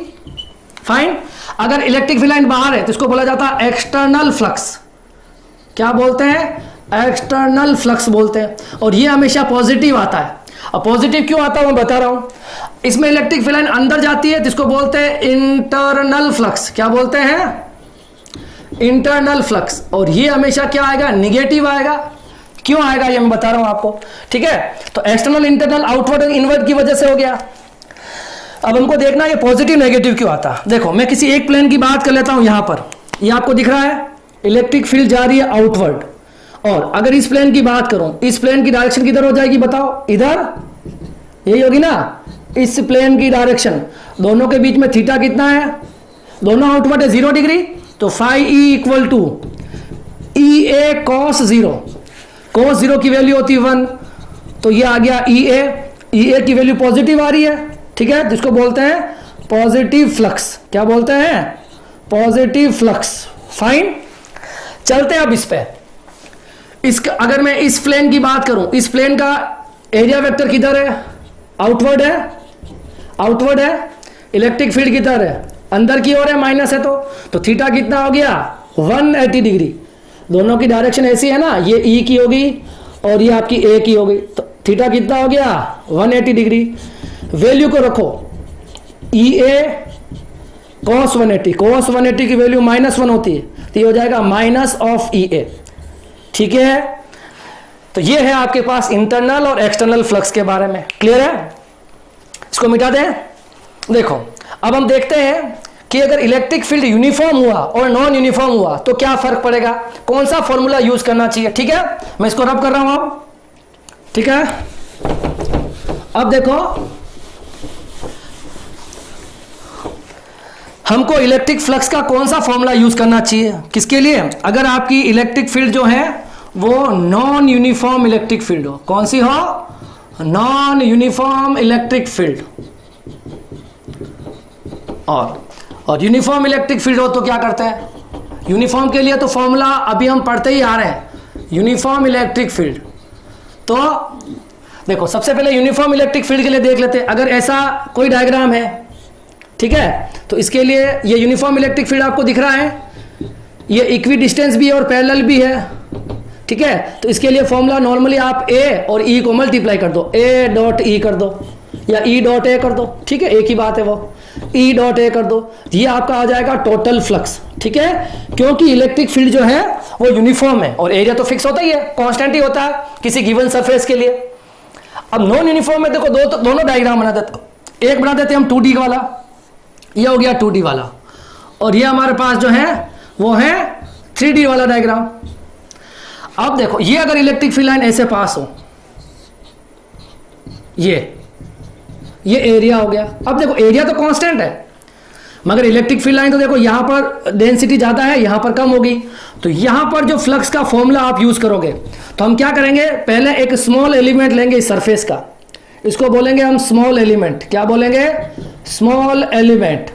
S1: फाइन। अगर इलेक्ट्रिक फील्ड लाइन बाहर है तो इसको बोला जाता है एक्सटर्नल फ्लक्स। क्या बोलते हैं, एक्सटर्नल फ्लक्स बोलते हैं। और ये हमेशा पॉजिटिव आता है। अब पॉजिटिव क्यों आता है मैं बता रहा हूं। इसमें इलेक्ट्रिक फील्ड लाइन अंदर जाती है जिसको बोलते हैं इंटरनल फ्लक्स। क्या बोलते हैं, इंटरनल फ्लक्स। और ये हमेशा क्या आएगा, निगेटिव आएगा। क्यों आएगा ये मैं बता रहा हूं आपको, ठीक है। तो एक्सटर्नल, इंटरनल, आउटवर्ड, इनवर्ड की वजह से हो गया। अब हमको देखना ये पॉजिटिव नेगेटिव क्यों आता है। देखो मैं किसी एक प्लेन की बात कर लेता हूं, यहां पर ये आपको दिख रहा है इलेक्ट्रिक फील्ड जा रही है आउटवर्ड। और अगर इस प्लेन की बात करूं, इस प्लेन की डायरेक्शन किधर हो जाएगी बताओ, इधर, यही होगी ना इस प्लेन की डायरेक्शन। दोनों के बीच में थीटा कितना है, दोनों आउटवर्ड है 0 डिग्री। तो phi E equal to E A cos 0। cos 0 की वैल्यू होती है 1, तो ये आ गया ई ए की वैल्यू पॉजिटिव आ रही है, ठीक है, जिसको बोलते हैं पॉजिटिव फ्लक्स। क्या बोलते हैं, पॉजिटिव फ्लक्स, फाइन। चलते हैं अब इस पे। इसका अगर मैं इस प्लेन की बात करूं, इस प्लेन का एरिया वेक्टर किधर है, आउटवर्ड है, आउटवर्ड है। इलेक्ट्रिक फील्ड किधर है, अंदर की ओर है, माइनस है। तो थीटा कितना हो गया, 180 डिग्री। दोनों की डायरेक्शन ऐसी है ना, ये ई की होगी और ये आपकी ए की होगी। तो थीटा कितना हो गया, 180 डिग्री। वैल्यू को रखो, ई ए cos 180, cos 180 की वैल्यू -1 होती है, तो ये हो जाएगा माइनस ऑफ ई ए, ठीक है। तो ये है आपके पास इंटरनल और एक्सटर्नल फ्लक्स के बारे में, क्लियर है। इसको मिटा दें। देखो अब हम देखते हैं कि अगर इलेक्ट्रिक फील्ड यूनिफॉर्म हुआ और नॉन यूनिफॉर्म हुआ तो क्या फर्क पड़ेगा, कौन सा फॉर्मूला यूज करना चाहिए, ठीक है। मैं इसको रब कर रहा हूं अब, ठीक है। अब देखो हमको इलेक्ट्रिक फ्लक्स का कौन सा फॉर्मूला यूज करना चाहिए, किसके लिए, अगर आपकी इलेक्ट्रिक फील्ड जो है वो नॉन यूनिफॉर्म इलेक्ट्रिक फील्ड हो। कौन सी हो, नॉन यूनिफॉर्म इलेक्ट्रिक फील्ड। और यूनिफॉर्म इलेक्ट्रिक फील्ड हो तो क्या करते हैं, यूनिफॉर्म के लिए तो फॉर्मूला अभी हम पढ़ते ही आ रहे हैं, यूनिफॉर्म इलेक्ट्रिक फील्ड। तो देखो सबसे पहले यूनिफॉर्म इलेक्ट्रिक फील्ड के लिए देख लेते हैं। अगर ऐसा कोई डायग्राम है, ठीक है, तो इसके लिए ये यूनिफॉर्म इलेक्ट्रिक फील्ड आपको दिख रहा है, ये इक्वी डिस्टेंस भी है और पैरेलल भी है, ठीक है। तो इसके लिए फॉर्मूला नॉर्मली आप ए और ई को मल्टीप्लाई कर दो, ए डॉट ई कर दो या ई डॉट ए कर दो, ठीक है, एक ही बात है वो, ई डॉट ए कर दो। ये आपका आ जाएगा टोटल फ्लक्स, ठीक है, क्योंकि इलेक्ट्रिक फील्ड जो है वो यूनिफॉर्म है और एरिया तो फिक्स होता ही है, कांस्टेंट ही होता है किसी गिवन सरफेस के लिए। अब नॉन यूनिफॉर्म में देखो दोनों डायग्राम बना देते, एक बना देते हम 2D वाला, ये हो गया 2D वाला, और ये हमारे पास जो है वो है 3D वाला डायग्राम। अब देखो ये अगर इलेक्ट्रिक फील्ड लाइन ऐसे पास हो, ये ये एरिया हो गया। अब देखो एरिया तो कांस्टेंट है, मगर इलेक्ट्रिक फील्ड लाइन तो देखो यहाँ पर डेंसिटी ज़्यादा है, यहाँ पर कम होगी। तो यहाँ पर जो फ्लक्स का फॉर्मूला आप यूज़ करोगे, तो हम क्या करेंगे, पहले एक स्मॉल एलिमेंट लेंगे इस सरफेस का, इसको बोलेंगे हम स्मॉल एलिमेंट। क्या बोलेंगे? Small element.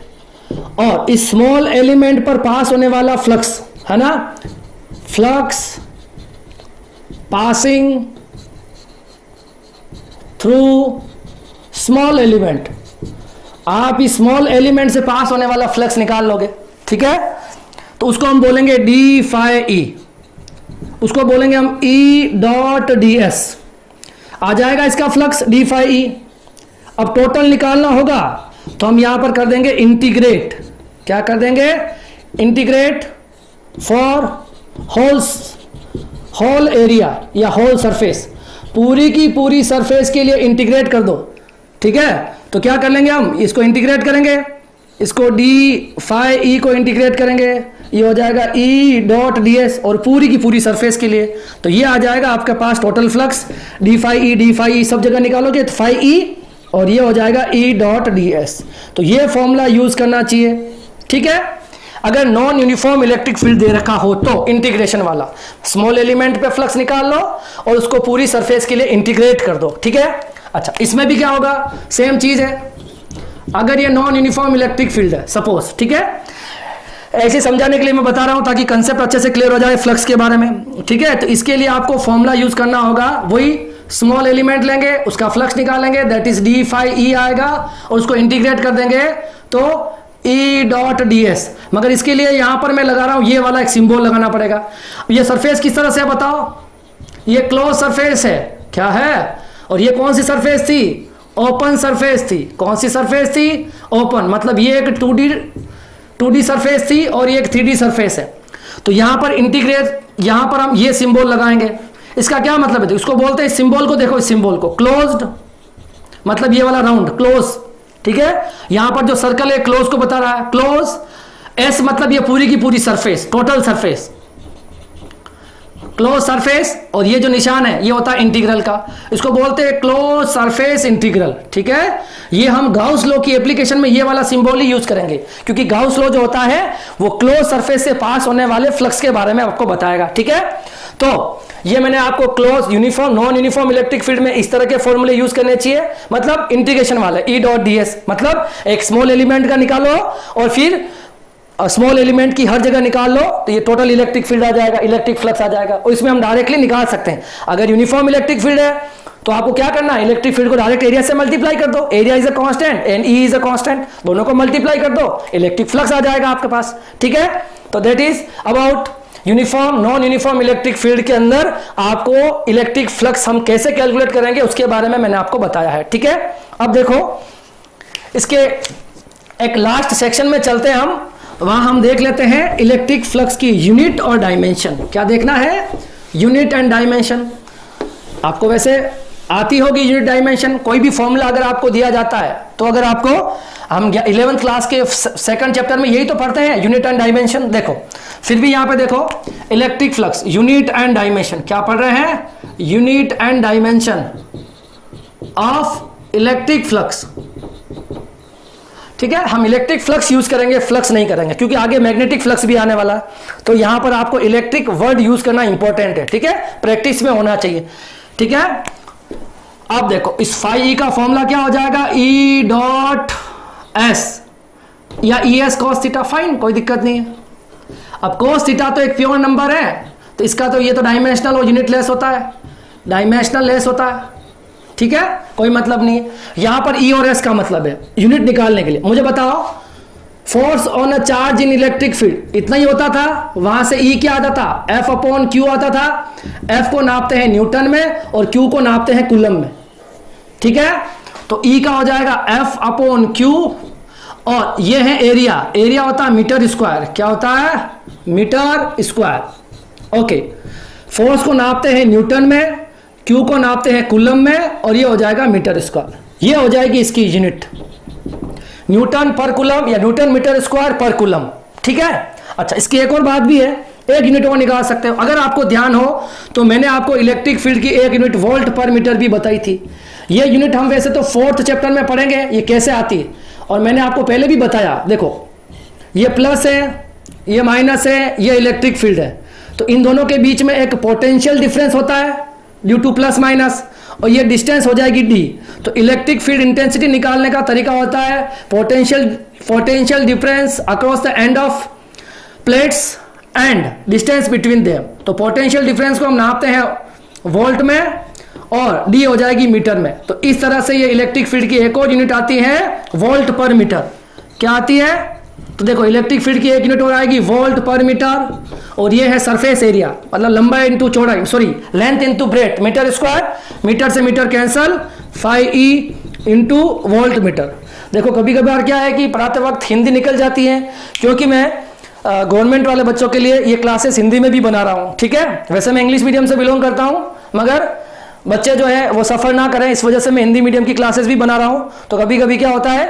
S1: और इस स्मॉल एलिमेंट पर पास होने वाला फ्लक्स है ना, flux passing through small element. आप इस स्मॉल एलिमेंट से पास होने वाला फ्लक्स निकाल लोगे, ठीक है। तो उसको हम बोलेंगे डी फाई ई, उसको बोलेंगे हम ई डॉट डी एस। आ जाएगा इसका फ्लक्स डी फाई ई। अब टोटल निकालना होगा तो हम यहां पर कर देंगे इंटीग्रेट। क्या कर देंगे? इंटीग्रेट फॉर होल एरिया या होल सरफेस, पूरी की पूरी सरफेस के लिए इंटीग्रेट कर दो, ठीक है। तो क्या कर लेंगे हम, इसको इंटीग्रेट करेंगे, इसको डी फाई ई को इंटीग्रेट करेंगे, ये हो जाएगा ई डॉट डी एस, और पूरी की पूरी सरफेस के लिए। तो ये आ जाएगा आपके पास total flux d phi E सब जगह निकालोगे तो फाई ई, और ये हो जाएगा ई डॉट डी एस। तो ये फॉर्मूला यूज करना चाहिए, ठीक है। अगर नॉन यूनिफॉर्म इलेक्ट्रिक फील्ड दे रखा हो तो इंटीग्रेशन वाला, स्मॉल एलिमेंट पे फ्लक्स निकाल लो और उसको पूरी सरफेस के लिए इंटीग्रेट कर दो, ठीक है। अच्छा, इसमें भी क्या होगा, सेम चीज है। अगर ये नॉन यूनिफॉर्म इलेक्ट्रिक फील्ड है सपोज, ठीक है, ऐसे समझाने के लिए मैं बता रहा हूं ताकि कंसेप्ट अच्छे से क्लियर हो जाए फ्लक्स के बारे में, ठीक है। तो इसके लिए आपको फॉर्मूला यूज करना होगा, वही स्मॉल एलिमेंट लेंगे, उसका फ्लक्स निकालेंगे, that is d phi E आएगा, और उसको इंटीग्रेट कर देंगे तो ई डॉट डी एस। मगर इसके लिए यहां पर मैं लगा रहा हूं ये वाला एक सिंबल लगाना पड़ेगा। ये सरफेस किस तरह से है बताओ, ये क्लोज सरफेस है, क्या है, और ये कौन सी सरफेस थी, ओपन सरफेस थी। कौन सी सरफेस थी, ओपन। मतलब ये एक 2D सरफेस थी और ये एक 3D सरफेस है। तो यहां पर इंटीग्रेट, यहां पर हम ये सिंबल लगाएंगे। इसका क्या मतलब है, तो इसको बोलते हैं, सिंबल को देखो, इस सिंबल को क्लोज्ड, मतलब ये वाला राउंड क्लोज, ठीक है। यहां पर जो सर्कल है क्लोज को बता रहा है, क्लोज। एस मतलब ये पूरी की पूरी surface, total surface, close surface. और ये जो निशान है ये होता है इंटीग्रल का, इसको बोलते हैं क्लोज सरफेस इंटीग्रल, ठीक है। ये हम गाउस लॉ की एप्लीकेशन में ये वाला सिंबल ही यूज करेंगे, क्योंकि गाउस लॉ जो होता है वो क्लोज सरफेस से पास होने वाले फ्लक्स के बारे में आपको बताएगा, ठीक है। तो ये मैंने आपको close uniform non uniform electric field में इस तरह के फॉर्मूले यूज करने चाहिए, मतलब इंटीग्रेशन वाले ई डॉट डी एस, मतलब एक स्मॉल एलिमेंट का निकालो और फिर स्मॉल एलिमेंट की हर जगह निकाल लो, तो ये टोटल इलेक्ट्रिक फील्ड आ जाएगा, इलेक्ट्रिक फ्लक्स आ जाएगा, और इसमें हम डायरेक्टली निकाल सकते हैं। अगर यूनिफॉर्म इलेक्ट्रिक फील्ड है तो आपको क्या करना है, इलेक्ट्रिक फील्ड को डायरेक्ट एरिया से मल्टीप्लाई कर दो, area is a constant and E is a constant, दोनों को मल्टीप्लाई कर दो, इलेक्ट्रिक फ्लक्स आ जाएगा आपके पास, ठीक है। तो that is about uniform non uniform electric field के अंदर आपको इलेक्ट्रिक फ्लक्स हम कैसे कैलकुलेट करेंगे उसके बारे में मैंने आपको बताया है, ठीक है। अब देखो इसके एक लास्ट सेक्शन में चलते हैं हम, वहां हम देख लेते हैं इलेक्ट्रिक फ्लक्स की यूनिट और डायमेंशन। क्या देखना है, यूनिट एंड डायमेंशन। आपको वैसे आती होगी यूनिट डायमेंशन, कोई भी फॉर्मूला अगर आपको दिया जाता है तो अगर आपको, हम 11th क्लास के सेकंड चैप्टर में यही तो पढ़ते हैं यूनिट एंड डायमेंशन। देखो फिर भी यहां पे देखो electric flux unit and dimension, क्या पढ़ रहे हैं, unit and dimension of electric flux, ठीक है। हम इलेक्ट्रिक फ्लक्स यूज करेंगे, फ्लक्स नहीं करेंगे, क्योंकि आगे मैग्नेटिक फ्लक्स भी आने वाला है। तो यहां पर आपको इलेक्ट्रिक वर्ड यूज करना इंपॉर्टेंट है, ठीक है, प्रैक्टिस में होना चाहिए, ठीक है। अब देखो इस फाई ई का फॉर्मूला क्या हो जाएगा, ई डॉट एस या E S cos theta, fine, कोई दिक्कत नहीं है। अब कॉस थीटा तो एक प्योर नंबर है, तो इसका तो ये तो डायमेंशनल और यूनिट लेस होता है, डायमेंशनल लेस होता है, ठीक है, कोई मतलब नहीं है। यहां पर ई और एस का मतलब है यूनिट निकालने के लिए। मुझे बताओ, force on a charge in electric field इतना ही होता था, वहां से ई क्या आता था, एफ अपॉन क्यू आता था। एफ को नापते हैं न्यूटन में और क्यू को नापते हैं कूलम में, ठीक है। तो ई का हो जाएगा एफ अपॉन क्यू, और ये है एरिया, एरिया होता है मीटर स्क्वायर, क्या होता है, मीटर स्क्वायर, ओके। फोर्स को नापते हैं न्यूटन में, क्यू को नापते हैं कूलम में, और ये हो जाएगा मीटर स्क्वायर, ये हो जाएगी इसकी यूनिट, न्यूटन पर कूलम या न्यूटन मीटर स्क्वायर पर कूलम, ठीक है। अच्छा, इसकी एक और बात भी है, एक यूनिट और निकाल सकते हो। अगर आपको ध्यान हो तो मैंने आपको इलेक्ट्रिक फील्ड की एक यूनिट वोल्ट पर मीटर भी बताई थी। ये यूनिट हम वैसे तो 4th चैप्टर में पढ़ेंगे ये कैसे आती है, और मैंने आपको पहले भी बताया। देखो ये प्लस है, ये माइनस है, ये इलेक्ट्रिक फील्ड है, तो इन दोनों के बीच में एक पोटेंशियल डिफरेंस होता है ड्यू टू प्लस माइनस, और ये डिस्टेंस हो जाएगी डी। तो इलेक्ट्रिक फील्ड इंटेंसिटी निकालने का तरीका होता है potential difference across the end of plates and distance between them. तो पोटेंशियल डिफरेंस को हम नापते हैं वोल्ट में और डी हो जाएगी मीटर में। तो इस तरह से ये इलेक्ट्रिक फील्ड की एक और यूनिट आती है वोल्ट पर मीटर। क्या आती है? तो देखो इलेक्ट्रिक फील्ड की एक यूनिट और आएगी वोल्ट पर मीटर, और ये है सरफेस एरिया, मतलब लंबाई इंटू चौड़ाई, sorry length into breadth, metre square, metre से metre cancel, 5e into volt metre. देखो कभी कभार क्या है कि पढ़ाते वक्त हिंदी निकल जाती है, क्योंकि मैं गवर्नमेंट वाले बच्चों के लिए ये क्लासेस हिंदी में भी बना रहा हूँ, ठीक है। वैसे मैं इंग्लिश मीडियम से बिलोंग करता हूँ, मगर बच्चे जो है वो सफ़र ना करें इस वजह से मैं हिंदी मीडियम की क्लासेस भी बना रहा हूँ। तो कभी कभी क्या होता है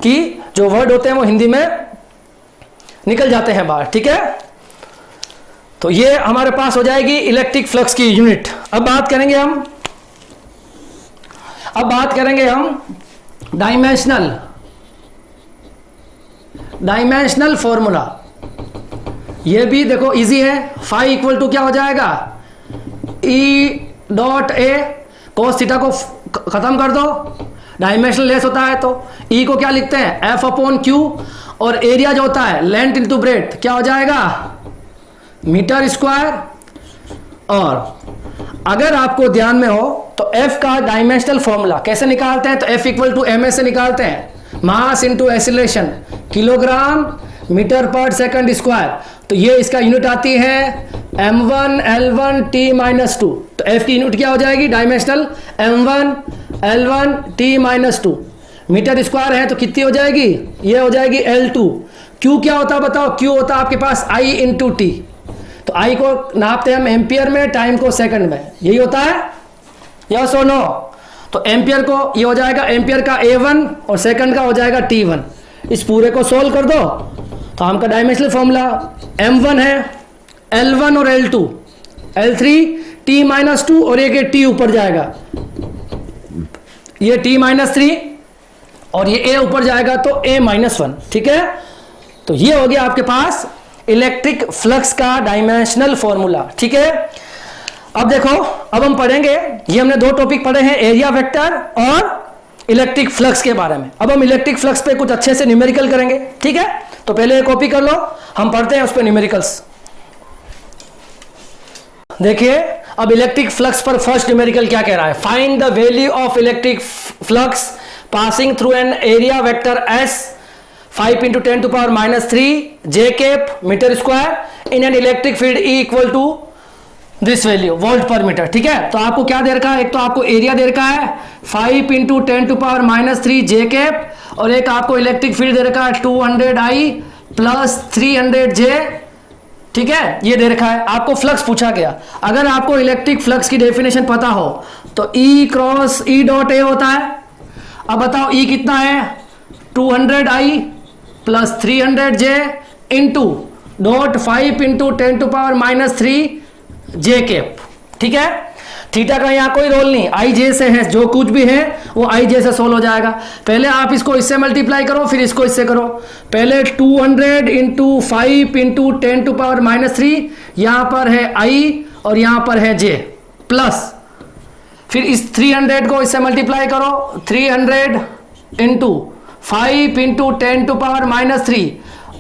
S1: कि जो वर्ड होते हैं वो हिंदी में निकल जाते हैं बाहर, ठीक है। तो ये हमारे पास हो जाएगी इलेक्ट्रिक फ्लक्स की यूनिट। अब बात करेंगे हम डायमेंशनल फॉर्मूला। ये भी देखो इजी है। फाई इक्वल टू क्या हो जाएगा? E dot A cos theta को खत्म कर दो, डायमेंशनल लेस होता है तो ई को क्या लिखते हैं? एफ अपॉन क्यू, और एरिया जो होता है लेंथ इंटू ब्रेथ क्या हो जाएगा? Metre square. और अगर आपको ध्यान में हो तो एफ का डायमेंशनल फॉर्मूला कैसे निकालते हैं? तो F equal to M A से निकालते हैं, mass into acceleration, kilogram metre per second square. तो ये इसका यूनिट आती है m1 l1 t-2। तो f की यूनिट क्या हो जाएगी dimensional? m1 l1 t-2 metre square है तो कितनी हो जाएगी? ये हो जाएगी l2। q क्या होता है बताओ? q होता है आपके पास i इंटू टी। तो i को नापते हैं हम एम्पियर में, टाइम को सेकंड में, यही होता है, यस और नो? तो एम्पियर को ये हो जाएगा, एम्पियर का a1 और सेकंड का हो जाएगा t1। इस पूरे को सोल्व कर दो तो हमका डायमेंशनल फॉर्मूला m1 है L1 और L2, L3 t-2 और एक t ऊपर जाएगा, ये t-3 और ये a ऊपर जाएगा तो a-1, ठीक है। तो ये हो गया आपके पास इलेक्ट्रिक फ्लक्स का डायमेंशनल फॉर्मूला, ठीक है। अब देखो, अब हम पढ़ेंगे, ये हमने दो टॉपिक पढ़े हैं, एरिया वेक्टर और इलेक्ट्रिक फ्लक्स के बारे में। अब हम इलेक्ट्रिक फ्लक्स पे कुछ अच्छे से न्यूमेरिकल करेंगे, ठीक है। तो पहले ये कॉपी कर लो, हम पढ़ते हैं उस पर न्यूमेरिकल्स। देखिए अब इलेक्ट्रिक फ्लक्स पर फर्स्ट न्यूमेरिकल क्या कह रहा है? Find the value of electric flux passing through an area vector S 5 × 10⁻³ J cap metre square in an electric field E equal to this value volt per metre, ठीक है। तो आपको क्या दे रखा है? एक तो आपको एरिया दे रखा है 5 × 10⁻³ जे कैप, और एक आपको इलेक्ट्रिक फील्ड दे रखा है 200I + 300J, ठीक है, ये दे रखा है। आपको फ्लक्स पूछा गया। अगर आपको इलेक्ट्रिक फ्लक्स की डेफिनेशन पता हो तो E cross E dot A होता है। अब बताओ E कितना है? 200I + 300J into dot 5 × 10⁻³ J cap, ठीक है। थीटा का यहाँ कोई रोल नहीं, आई जे से है, जो कुछ भी है वो आई जे से सोल्व हो जाएगा। पहले आप इसको इससे मल्टीप्लाई करो, फिर इसको इससे करो। पहले 200 × 5 × 10⁻³ यहाँ पर है आई और यहाँ पर है जे, प्लस फिर इस 300 को इससे मल्टीप्लाई करो, 300 × 5 × 10⁻³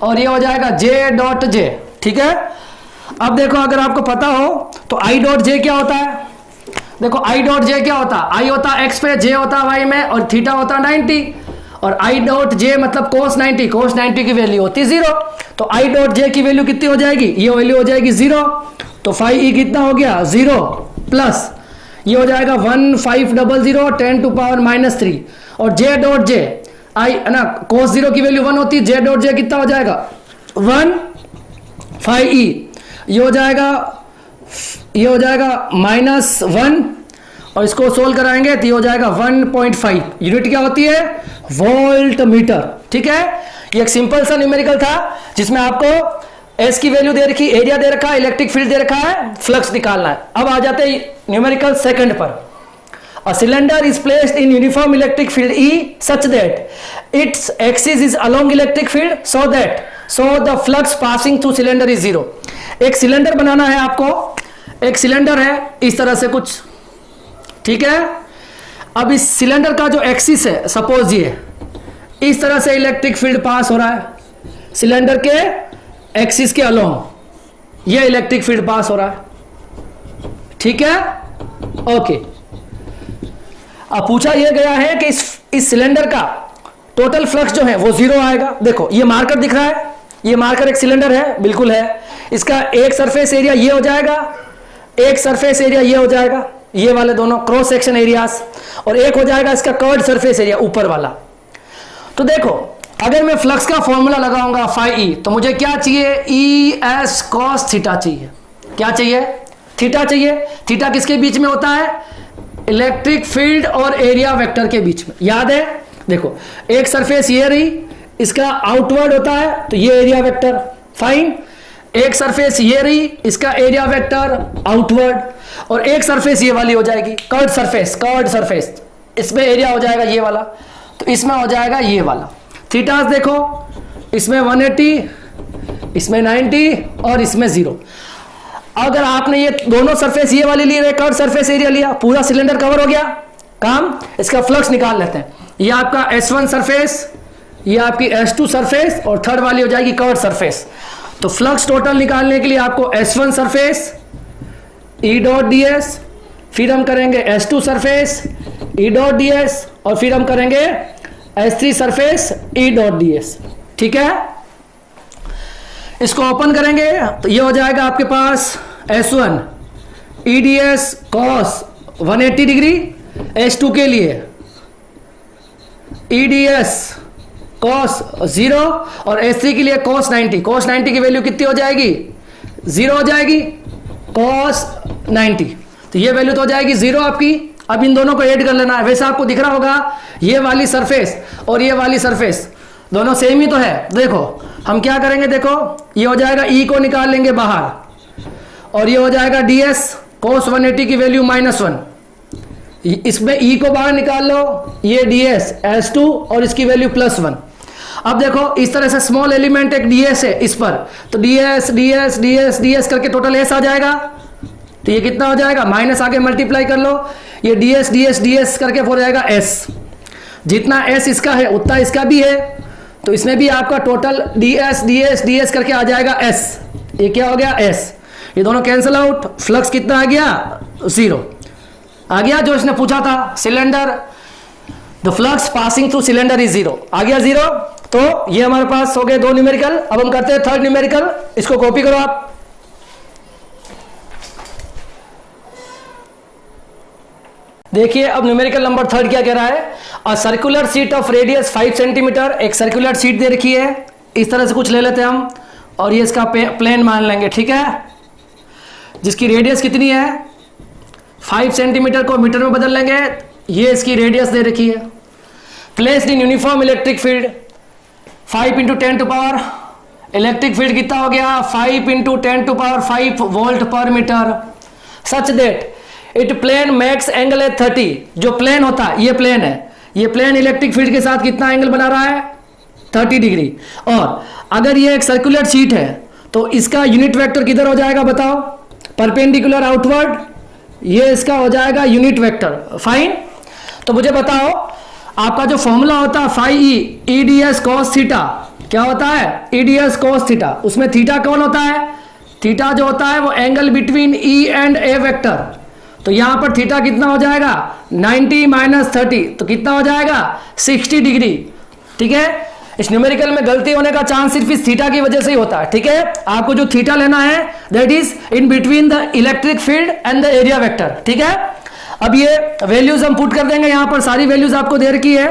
S1: और ये हो जाएगा जे डॉट जे, ठीक है। अब देखो अगर आपको पता हो तो आई डॉट जे क्या होता है? देखो आई डॉट जे क्या होता है? आई होता है एक्स पे, जे होता है वाई में, और थीटा होता है 90, और आई डॉट जे मतलब cos 90 की वैल्यू होती है 0। तो आई डॉट जे की वैल्यू कितनी हो जाएगी? ये वैल्यू हो जाएगी 0। तो 5e कितना हो गया? 0 प्लस ये हो जाएगा 1500 10⁻³ और जे डॉट जे आई है ना, cos 0 की वैल्यू 1 होती है, जे डॉट जे कितना हो जाएगा? 1 5e, ये हो जाएगा -1 और इसको सोल्व कराएंगे तो ये हो जाएगा 1.5। यूनिट क्या होती है? वोल्ट मीटर, ठीक है। ये एक सिंपल सा न्यूमेरिकल था जिसमें आपको एस की वैल्यू दे रखी, एरिया दे रखा है, इलेक्ट्रिक फील्ड दे रखा है, फ्लक्स निकालना है। अब आ जाते हैं न्यूमेरिकल सेकंड पर। A cylinder is placed in uniform electric field E such that its axis is along electric field so the flux passing through cylinder is zero. एक सिलेंडर बनाना है आपको, एक सिलेंडर है इस तरह से कुछ, ठीक है। अब इस सिलेंडर का जो एक्सिस है, सपोज ये इस तरह से इलेक्ट्रिक फील्ड पास हो रहा है, सिलेंडर के एक्सिस के अलोंग ये इलेक्ट्रिक फील्ड पास हो रहा है, ठीक है, ओके। अब पूछा यह गया है कि इस सिलेंडर का टोटल फ्लक्स जो है वो जीरो आएगा। देखो ये मार्कर दिख रहा है, ये मार्कर एक सिलेंडर है, बिल्कुल है। इसका एक सरफेस एरिया ये हो जाएगा, एक सरफेस एरिया ये हो जाएगा, ये वाले दोनों क्रॉस सेक्शन एरियाज, और एक हो जाएगा इसका कर्व्ड सरफेस एरिया ऊपर वाला। तो देखो अगर मैं फ्लक्स का फॉर्मूला लगाऊंगा फाई ई, तो मुझे क्या चाहिए, ई एस कॉस थीटा चाहिए। क्या चाहिए, थीटा चाहिए। थीटा किसके बीच में होता है, इलेक्ट्रिक फील्ड और एरिया वेक्टर के बीच में, याद है। देखो एक सरफेस ये रही, इसका आउटवर्ड होता है तो ये एरिया वेक्टर, फाइन। एक सरफेस ये रही, इसका एरिया वेक्टर आउटवर्ड, और एक सरफेस ये वाली हो जाएगी कर्व्ड सरफेस, इसमें एरिया हो जाएगा ये वाला, तो इसमें हो जाएगा ये वाला। थीटास देखो, इसमें 180, इसमें 90 और इसमें 0। अगर आपने ये दोनों सरफेस ये वाली ली, कर्व्ड सरफेस एरिया लिया, पूरा सिलेंडर कवर हो गया, काम। इसका फ्लक्स निकाल लेते हैं। ये आपका S1 सरफेस, ये आपकी S2 सरफेस, और थर्ड वाली हो जाएगी कर्व्ड सरफेस। तो फ्लक्स टोटल निकालने के लिए आपको S1 surface E dot ds, फिर हम करेंगे S2 surface E dot ds, और फिर हम करेंगे S3 surface E dot ds, ठीक है। इसको ओपन करेंगे तो ये हो जाएगा आपके पास S1 EDS cos 180 degree, S2 के लिए EDS cos 0, और S3 के लिए cos 90। cos 90 की वैल्यू कितनी हो जाएगी, 0 हो जाएगी, cos 90, तो ये वैल्यू तो हो जाएगी 0 आपकी। अब इन दोनों को ऐड कर लेना है। वैसे आपको दिख रहा होगा ये वाली सरफेस और ये वाली सरफेस दोनों सेम ही तो है। देखो हम क्या करेंगे, देखो ये हो जाएगा E को निकाल लेंगे बाहर, और ये हो जाएगा ds cos 180 की वैल्यू -1, इसमें E को बाहर निकाल लो, ये ds S2 और इसकी वैल्यू +1। अब देखो इस तरह से स्मॉल एलिमेंट एक ds है इस पर, तो ds करके टोटल s आ जाएगा, तो ये कितना हो जाएगा, माइनस आगे मल्टीप्लाई कर लो, ये ds करके हो जाएगा s। जितना s इसका है उतना इसका भी है, तो इसमें भी आपका टोटल ds करके आ जाएगा s। ये क्या हो गया, s। ये दोनों कैंसिल आउट, फ्लक्स कितना आ गया, 0 आ गया। जो इसने पूछा था cylinder, the flux passing through cylinder is 0, आ गया 0। तो ये हमारे पास हो गए 2 न्यूमेरिकल। अब हम करते हैं थर्ड न्यूमेरिकल, इसको कॉपी करो आप। देखिए अब न्यूमेरिकल नंबर थर्ड क्या कह रहा है, a circular sheet of radius 5 centimetre. एक सर्कुलर शीट दे रखी है, इस तरह से कुछ ले लेते हैं हम, और ये इसका प्लेन मान लेंगे, ठीक है, जिसकी रेडियस कितनी है 5 सेंटीमीटर को मीटर में बदल लेंगे। ये इसकी रेडियस दे रखी है। Placed in uniform electric field 5 × 10⁻, electric field कितना हो गया 5 × 10⁵ volt per metre, such that it plane makes angle at 30। जो प्लेन होता है, ये प्लेन है, ये प्लेन इलेक्ट्रिक फील्ड के साथ कितना एंगल बना रहा है 30 डिग्री। और अगर ये एक सर्कुलर शीट है तो इसका यूनिट वेक्टर किधर हो जाएगा बताओ, परपेंडिकुलर आउटवर्ड, ये इसका हो जाएगा यूनिट वेक्टर, फाइन। तो मुझे बताओ आपका जो फॉर्मूला होता है phi E ds cos theta, क्या होता है EDS cos थीटा, उसमें थीटा कौन होता है, थीटा जो होता है वो angle between E and A vector. तो यहां पर थीटा कितना हो जाएगा 90 - 30, तो कितना हो जाएगा 60 डिग्री, ठीक है। इस न्यूमेरिकल में गलती होने का चांस सिर्फ इस थीटा की वजह से ही होता है, ठीक है। आपको जो थीटा लेना है that is in between the electric field and the area vector, ठीक है। अब ये वैल्यूज हम पुट कर देंगे, यहां पर सारी वैल्यूज आपको दे रखी है।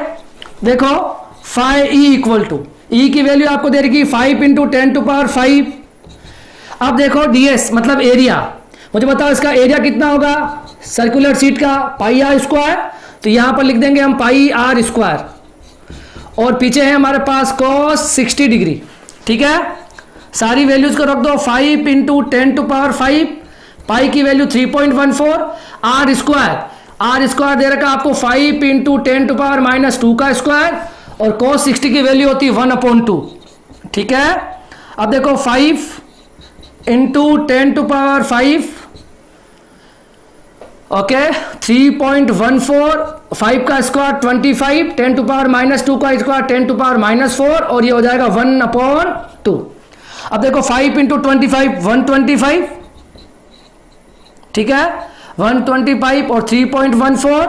S1: देखो फाई ई इक्वल टू, ई की वैल्यू आपको दे रखी 5 × 10⁵। अब देखो ds मतलब एरिया, मुझे बताओ इसका एरिया कितना होगा सर्कुलर शीट का, πr²। तो यहां पर लिख देंगे हम πr², और पीछे है हमारे पास cos 60 डिग्री, ठीक है। सारी वैल्यूज को रख दो, 5 × 10⁵, पाई की वैल्यू 3.14, r², आर स्क्वायर दे रखा आपको 5 इंटू 10⁻² का स्क्वायर, और cos 60 की वैल्यू होती है 1/2। ठीक है, अब देखो 5 इंटू 10⁵, ओके, 3.14, 5 का स्क्वायर 25, 10⁻² का स्क्वायर 10⁻⁴, और ये हो जाएगा 1/2। अब देखो 5 इंटू 25 125, ठीक है, 125 और 3.14,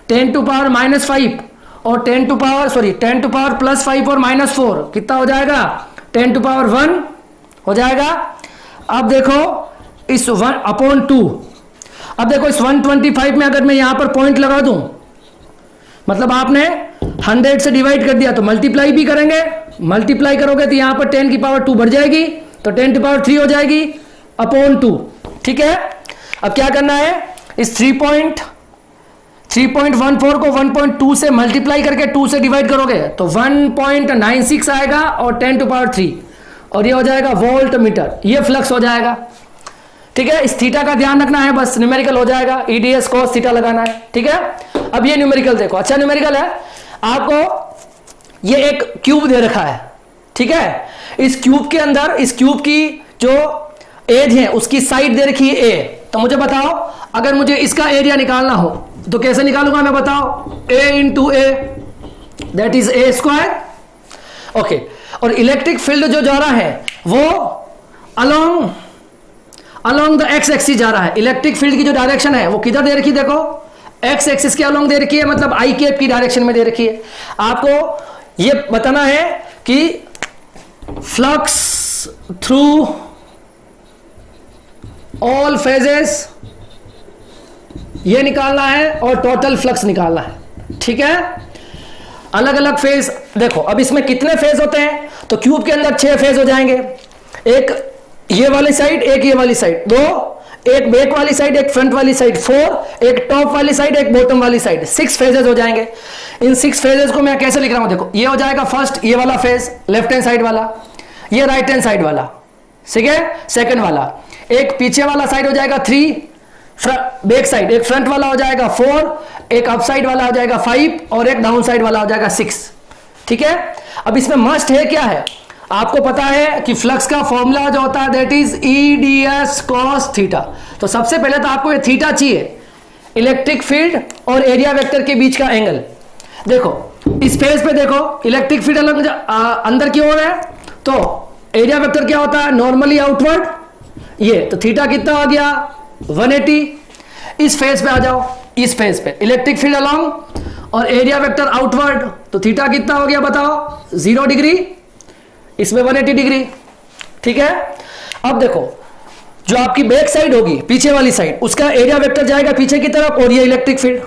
S1: 10⁻⁵ और 10⁻+5 और -4 कितना हो जाएगा, 10⁻1 हो जाएगा। अब देखो इस 1/2, अब देखो इस 125 में अगर मैं यहां पर पॉइंट लगा दूं, मतलब आपने 100 से डिवाइड कर दिया तो मल्टीप्लाई भी करेंगे, मल्टीप्लाई करोगे तो यहां पर 10⁻2 बढ़ जाएगी, तो 10⁻3 हो जाएगी /2। ठीक है, अब क्या करना है, इस 3.14 को 1.2 से मल्टीप्लाई करके 2 से डिवाइड करोगे तो 1.96 आएगा और 10⁻3, और ये हो जाएगा वोल्ट मीटर, ये फ्लक्स हो जाएगा। ठीक है, इस थीटा का ध्यान रखना है, बस न्यूमेरिकल हो जाएगा, ईडीएस cos थीटा लगाना है। ठीक है, अब ये न्यूमेरिकल देखो, अच्छा न्यूमेरिकल है, आपको ये एक क्यूब दे रखा है। ठीक है, इस क्यूब के अंदर, इस क्यूब की जो एज है उसकी साइड दे रखी है ए, तो मुझे बताओ अगर मुझे इसका एरिया निकालना हो तो कैसे निकालूंगा मैं, बताओ, a into A that is a square. Okay, और इलेक्ट्रिक फील्ड जो जा रहा है वो अलोंग द एक्स एक्सिस जा रहा है। इलेक्ट्रिक फील्ड की जो डायरेक्शन है वो किधर दे रखी है, देखो एक्स एक्सिस के अलोंग दे रखी है, मतलब आई कैप की डायरेक्शन में दे रखी है। आपको ये बताना है कि फ्लक्स थ्रू ऑल फेजेस ये निकालना है और टोटल फ्लक्स निकालना है। ठीक है, अलग अलग फेज देखो, अब इसमें कितने फेज होते हैं, तो क्यूब के अंदर 6 फेज हो जाएंगे, एक ये वाली साइड, एक ये वाली साइड, 2, एक बैक वाली साइड, एक फ्रंट वाली साइड 4, एक टॉप वाली साइड, एक बॉटम वाली साइड, 6 फेजेस हो जाएंगे। इन 6 फेजेस को मैं कैसे लिख रहा हूं, देखो ये हो जाएगा फर्स्ट ये वाला फेज लेफ्ट हैंड साइड वाला, ये राइट हैंड साइड वाला, ठीक है, सेकंड वाला, एक पीछे वाला साइड हो जाएगा 3, बैक साइड एक फ्रंट वाला हो जाएगा 4, एक अप साइड वाला हो जाएगा 5, और एक डाउन साइड वाला हो जाएगा 6। ठीक है, अब इसमें मस्ट है क्या है, आपको पता है कि फ्लक्स का फॉर्मूला जो होता है that is EDS cos theta. तो सबसे पहले तो आपको ये थीटा चाहिए, इलेक्ट्रिक फील्ड और एरिया वेक्टर के बीच का एंगल। देखो इस पेज पे देखो, इलेक्ट्रिक फील्ड अलग अंदर की ओर है, तो एरिया वेक्टर क्या होता है, नॉर्मली आउटवर्ड, ये तो थीटा कितना हो गया 180। इस फेज पे आ जाओ, इस फेज पे इलेक्ट्रिक फील्ड अलोंग और एरिया वेक्टर आउटवर्ड, तो थीटा कितना हो गया बताओ 0 डिग्री, इसमें 180 डिग्री। ठीक है, अब देखो जो आपकी बैक साइड होगी, पीछे वाली साइड, उसका एरिया वेक्टर जाएगा पीछे की तरफ, और ये इलेक्ट्रिक फील्ड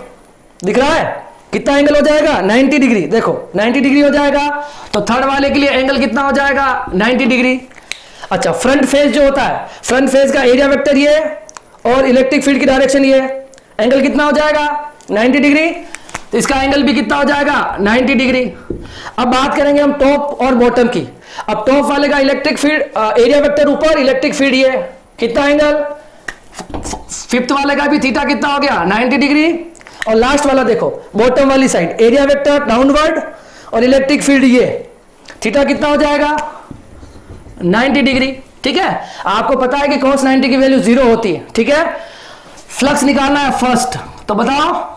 S1: दिख रहा है, कितना एंगल हो जाएगा 90 डिग्री, देखो 90 डिग्री हो जाएगा, तो थर्ड वाले के लिए एंगल कितना हो जाएगा 90 डिग्री। अच्छा, फ्रंट फेज जो होता है, फ्रंट फेज का एरिया वेक्टर ये और इलेक्ट्रिक फील्ड की डायरेक्शन ये, एंगल कितना हो जाएगा 90 डिग्री, तो इसका एंगल भी कितना हो जाएगा 90 डिग्री। अब बात करेंगे हम टॉप और बॉटम की। अब टॉप वाले का इलेक्ट्रिक फील्ड एरिया वेक्टर ऊपर, इलेक्ट्रिक फील्ड ये, कितना एंगल, फिफ्थ वाले का भी थीटा कितना हो गया 90 डिग्री, और लास्ट वाला देखो बॉटम वाली साइड, एरिया वेक्टर डाउनवर्ड और इलेक्ट्रिक फील्ड ये, थीटा कितना हो जाएगा 90 डिग्री। ठीक है, आपको पता है कि cos 90 की वैल्यू 0 होती है। ठीक है, फ्लक्स निकालना है फर्स्ट, तो बताओ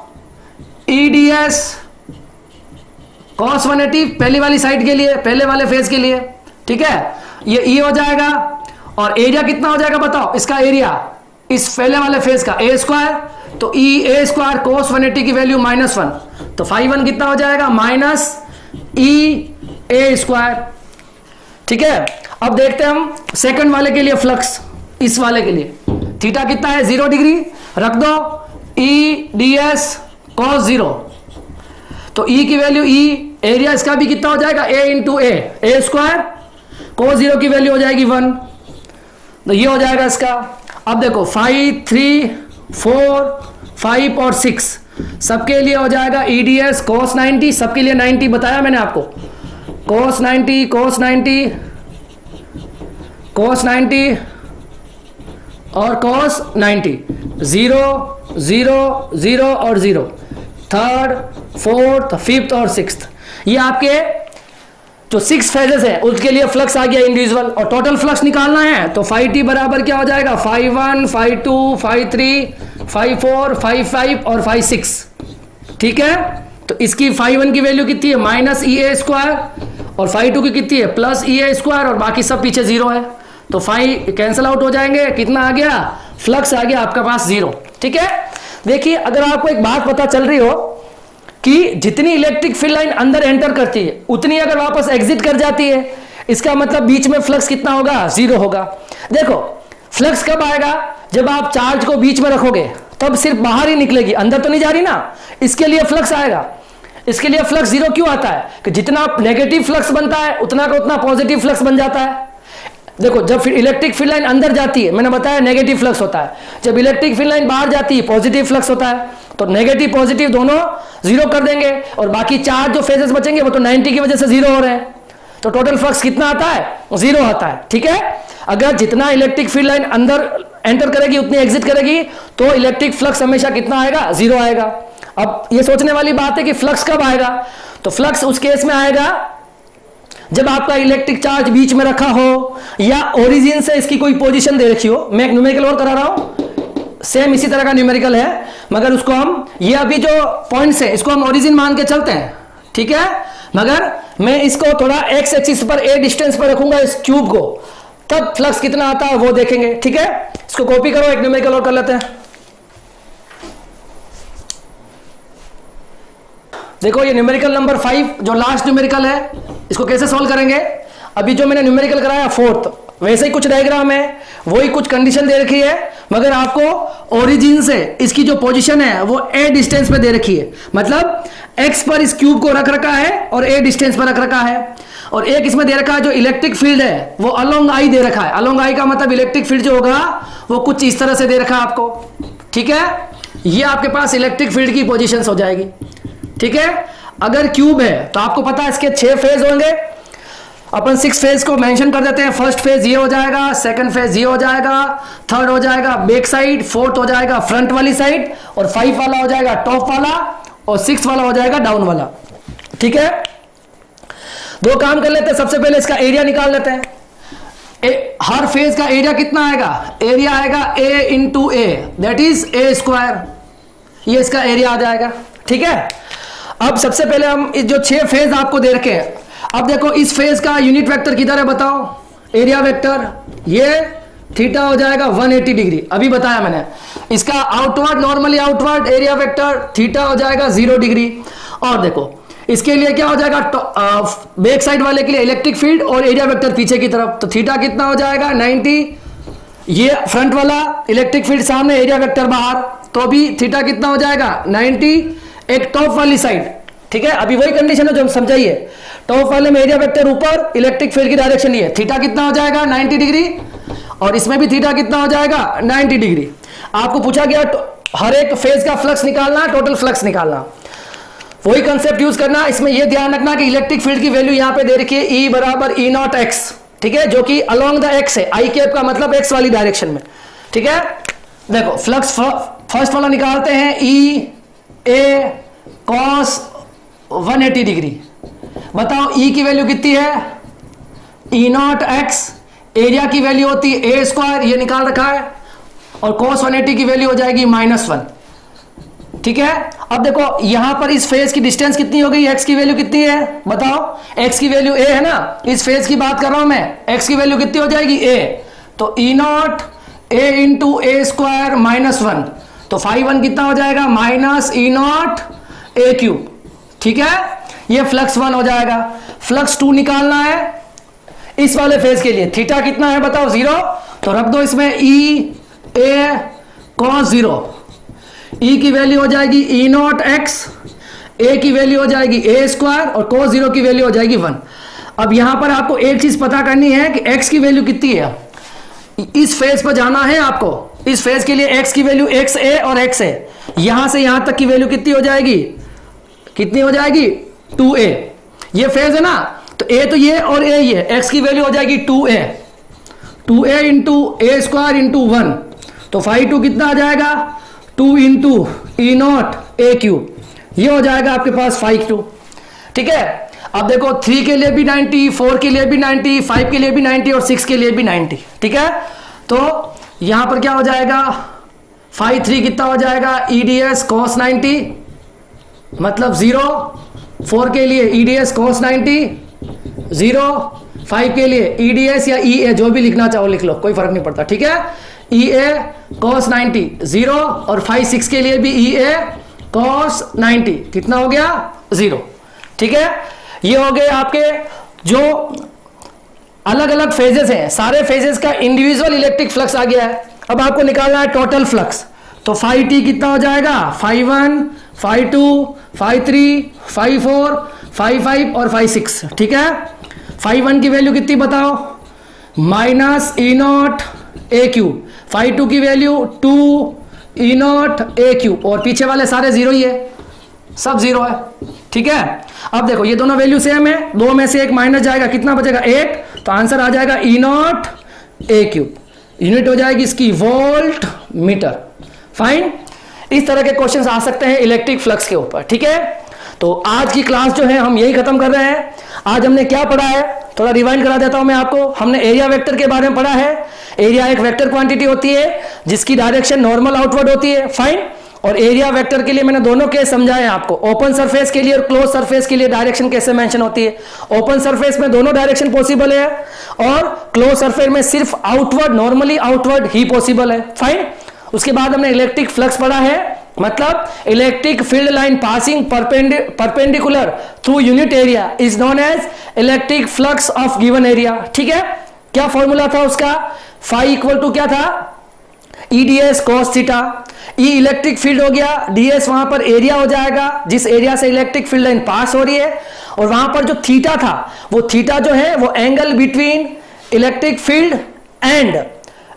S1: ईडीएस cos 180 पहली वाली साइड के लिए, पहले वाले फेज के लिए। ठीक है, ये E हो जाएगा, और एरिया कितना हो जाएगा बताओ, इसका एरिया इस पहले वाले फेज का a स्क्वायर, तो E² cos 180 की वैल्यू -1, तो 5 कितना हो जाएगा -E² ठीक है, अब देखते हैं हम सेकंड वाले के लिए फ्लक्स, इस वाले के लिए थीटा कितना है 0 डिग्री, रख दो EDS cos 0, तो E की वैल्यू E, एरिया इसका भी कितना हो जाएगा a into a square, cos 0 की वैल्यू हो जाएगी 1, तो ये हो जाएगा इसका। अब देखो 5, 3, 4, 5 और 6 सबके लिए हो जाएगा EDS cos 90, सबके लिए 90 बताया मैंने आपको, cos 90 cos 90 cos 90 और cos 90, 0 0 0 और 0, थर्ड, फोर्थ, फिफ्थ और सिक्स्थ। ये आपके जो 6 फेजेस है उसके लिए फ्लक्स आ गया इंडिविजुअल। और टोटल फ्लक्स निकालना है तो phi t बराबर क्या हो जाएगा, phi 1 phi 2 phi 3 phi 4 phi 5 और phi 6। ठीक है, तो इसकी phi 1 की वैल्यू कितनी है, माइनस ई ए स्क्वायर, और phi 2 की कितनी है, प्लस ई ए स्क्वायर, और बाकी सब पीछे 0 है, तो phi कैंसिल आउट हो जाएंगे। कितना आ गया, फ्लक्स आ गया आपका पास 0। ठीक है, देखिए अगर आपको एक बात पता चल रही हो कि जितनी इलेक्ट्रिक फील्ड लाइन अंदर एंटर करती है उतनी अगर वापस एग्जिट कर जाती है, इसका मतलब बीच में फ्लक्स कितना होगा, 0 होगा। देखो फ्लक्स कब आएगा, जब आप चार्ज को बीच में रखोगे तब सिर्फ बाहर ही निकलेगी, अंदर तो नहीं जा रही ना, इसके लिए फ्लक्स आएगा। इसके लिए फ्लक्स 0 क्यों आता है कि जितना नेगेटिव फ्लक्स बनता है उतना का उतना पॉजिटिव फ्लक्स बन जाता है। देखो जब फिर इलेक्ट्रिक फील्ड लाइन अंदर जाती है, मैंने बताया नेगेटिव फ्लक्स होता है, जब इलेक्ट्रिक फील्ड लाइन बाहर जाती है पॉजिटिव फ्लक्स होता है। तो नेगेटिव पॉजिटिव दोनों 0 कर देंगे, और बाकी चार जो फेजेस बचेंगे वो तो 90 की वजह से 0 हो रहे हैं, तो टोटल फ्लक्स कितना आता है, 0 आता है। ठीक है, अगर जितना इलेक्ट्रिक फील्ड लाइन अंदर एंटर करेगी उतनी एग्जिट करेगी, तो इलेक्ट्रिक फ्लक्स हमेशा कितना आएगा, 0 आएगा। अब ये सोचने वाली बात है कि फ्लक्स कब आएगा, तो फ्लक्स उस केस में आएगा जब आपका इलेक्ट्रिक चार्ज बीच में रखा हो या ओरिजिन से इसकी कोई पोजीशन दे रखी हो। मैं एक न्यूमेरिकल और करा रहा हूं, सेम इसी तरह का न्यूमेरिकल है, मगर उसको हम, ये अभी जो पॉइंट्स है इसको हम ओरिजिन मान के चलते हैं। ठीक है, मगर मैं इसको थोड़ा एक्स एक्सिस पर ए डिस्टेंस पर रखूंगा इस क्यूब को, तब फ्लक्स कितना आता है वो देखेंगे। ठीक है, इसको कॉपी करो, एक न्यूमेरिकल और कर लेते हैं। देखो ये न्यूमेरिकल नंबर 5 जो लास्ट न्यूमेरिकल है, इसको कैसे सॉल्व करेंगे। अभी जो मैंने न्यूमेरिकल कराया 4th, वैसे ही कुछ डायग्राम है, वही कुछ कंडीशन दे रखी है, मगर आपको ओरिजिन से इसकी जो पोजीशन है वो a डिस्टेंस पे दे रखी है। मतलब x पर इस क्यूब को रख रखा है और a डिस्टेंस पर रख रखा है, और एक इसमें दे रखा है जो इलेक्ट्रिक फील्ड है वो अलोंग i दे रखा है। अलोंग i का मतलब इलेक्ट्रिक फील्ड जो होगा वो कुछ इस तरह से दे रखा है आपको। ठीक है, ये आपके पास इलेक्ट्रिक फील्ड की पोजीशन हो जाएगी। ठीक है, अगर क्यूब है तो आपको पता है इसके 6 फेज होंगे, अपन 6 फेज को मेंशन कर देते हैं। फर्स्ट फेज ये हो जाएगा, सेकंड फेज ये हो जाएगा, थर्ड हो जाएगा बैक साइड, फोर्थ हो जाएगा फ्रंट वाली साइड, और 5 वाला हो जाएगा टॉप वाला, और 6 वाला हो जाएगा डाउन वाला। ठीक है, दो काम कर लेते हैं, सबसे पहले इसका एरिया निकाल लेते हैं। हर फेज का एरिया कितना आएगा, एरिया आएगा a into A, that is a square, ये इसका एरिया आ जाएगा। ठीक है, अब सबसे पहले हम इस जो 6 फेज आपको दे रखे हैं, अब देखो इस फेज का यूनिट वेक्टर किधर है बताओ, एरिया वेक्टर, ये थीटा हो जाएगा 180 डिग्री, अभी बताया मैंने। इसका outward, normally outward area vector theta हो जाएगा 0 डिग्री। और देखो इसके लिए क्या हो जाएगा, बैक साइड वाले के लिए इलेक्ट्रिक फील्ड और एरिया वेक्टर पीछे की तरफ, तो थीटा कितना हो जाएगा 90, ये फ्रंट वाला इलेक्ट्रिक फील्ड सामने, एरिया वेक्टर बाहर, तो अभी थीटा कितना हो जाएगा 90, एक टॉप वाली साइड। ठीक है, अभी वही कंडीशन है जो हम समझाइए, टॉप वाले में एरिया वेक्टर ऊपर, इलेक्ट्रिक फील्ड की डायरेक्शन ये, थीटा कितना हो जाएगा 90 डिग्री, और इसमें भी थीटा कितना हो जाएगा 90 डिग्री। आपको पूछा गया हर एक फेज का फ्लक्स निकालना, टोटल फ्लक्स निकालना, वही कंसेप्ट यूज करना। इसमें यह ध्यान रखना कि इलेक्ट्रिक फील्ड की वैल्यू यहां पे दे रखी है E बराबर E नॉट x, ठीक है, जो कि अलोंग द x है, आई कैप का मतलब x वाली डायरेक्शन में। ठीक है, देखो फ्लक्स फर्स्ट वाला निकालते हैं, E A cos 180 डिग्री। बताओ E की वैल्यू कितनी है, E नॉट x, एरिया की वैल्यू होती है a स्क्वायर, ये निकाल रखा है, और cos 180 की वैल्यू हो जाएगी -1। ठीक है, अब देखो यहां पर इस फेज की डिस्टेंस कितनी हो गई, x की वैल्यू कितनी है बताओ, x की वैल्यू a है ना, इस फेज की बात कर रहा हूं मैं, x की वैल्यू कितनी हो जाएगी a, तो E not a into A square -1, तो phi 1 कितना हो जाएगा -E नॉट a क्यूब। ठीक है, ये फ्लक्स 1 हो जाएगा। फ्लक्स 2 निकालना है इस वाले फेज के लिए, थीटा कितना है बताओ 0, तो रख दो इसमें E A cos 0, E की वैल्यू हो जाएगी E नॉट x, A की वैल्यू हो जाएगी a स्क्वायर, और cos 0 की वैल्यू हो जाएगी 1। अब यहां पर आपको एक चीज पता करनी है कि x की वैल्यू कितनी है, इस फेज पर जाना है आपको, इस फेज के लिए x की वैल्यू x a और x है, यहां से यहां तक की वैल्यू कितनी हो जाएगी, कितनी हो जाएगी 2a, ये फेज है ना, तो a तो ये और a ये, x की वैल्यू हो जाएगी 2a into a square into 1, तो फाई टू कितना आ जाएगा 2 into E naught A cube, ये हो जाएगा आपके पास फाई टू। ठीक है, अब देखो 3 के लिए भी 90, 4 के लिए भी 90, 5 के लिए भी 90 और 6 के लिए भी 90। ठीक है, तो यहां पर क्या हो जाएगा फाई 3 कितना हो जाएगा EDS cos 90 मतलब 0, 4 के लिए EDS cos 90 0, 5 के लिए EDS या EA जो भी लिखना चाहो लिख लो, कोई फर्क नहीं पड़ता। ठीक है, EA cos 90 0 और 5 6 के लिए भी EA cos 90 कितना हो गया 0। ठीक है, ये हो गए आपके जो अलग अलग फेजेस हैं, सारे फेजेस का इंडिविजुअल इलेक्ट्रिक फ्लक्स आ गया है। अब आपको निकालना है टोटल फ्लक्स, तो फाई टी कितना हो जाएगा phi 1, phi 2, phi 3, phi 4, phi 5 और फाई 6। ठीक है, फाई 1 की वैल्यू कितनी बताओ minus E naught A cube, phi 2 की value 2 E naught A cube और पीछे वाले सारे जीरो ही है, सब जीरो है। ठीक है, अब देखो ये दोनों वैल्यू सेम है, दो में से एक माइनस जाएगा कितना बचेगा 8, तो आंसर आ जाएगा ई नॉट ए क्यूब, यूनिट हो जाएगी इसकी वोल्ट मीटर। फाइन, इस तरह के क्वेश्चंस आ सकते हैं इलेक्ट्रिक फ्लक्स के ऊपर। ठीक है, तो आज की क्लास जो है हम यही खत्म कर रहे हैं। आज हमने क्या पढ़ा है थोड़ा रिवाइंड करा देता हूं मैं आपको। हमने एरिया वेक्टर के बारे में पढ़ा है। एरिया एक वेक्टर क्वांटिटी होती है जिसकी डायरेक्शन नॉर्मल आउटवर्ड होती है। फाइन, और एरिया वेक्टर के लिए मैंने दोनों केस समझाए आपको, ओपन सरफेस के लिए और क्लोज सरफेस के लिए डायरेक्शन कैसे मेंशन होती है। ओपन सरफेस में दोनों डायरेक्शन पॉसिबल है और क्लोज सरफेस में सिर्फ आउटवर्ड, नॉर्मली आउटवर्ड ही पॉसिबल है। फाइन, उसके बाद हमने इलेक्ट्रिक फ्लक्स पढ़ा है, मतलब electric field line passing perpendicular through unit area is known as electric flux of given area. ठीक है, क्या फॉर्मूला था उसका, फाई इक्वल टू क्या था EDS cos थीटा, ई इलेक्ट्रिक फील्ड हो गया, DS वहां पर एरिया हो जाएगा जिस एरिया से इलेक्ट्रिक फील्ड लाइन पास हो रही है, और वहां पर जो थीटा था वो थीटा जो है वो angle between electric field and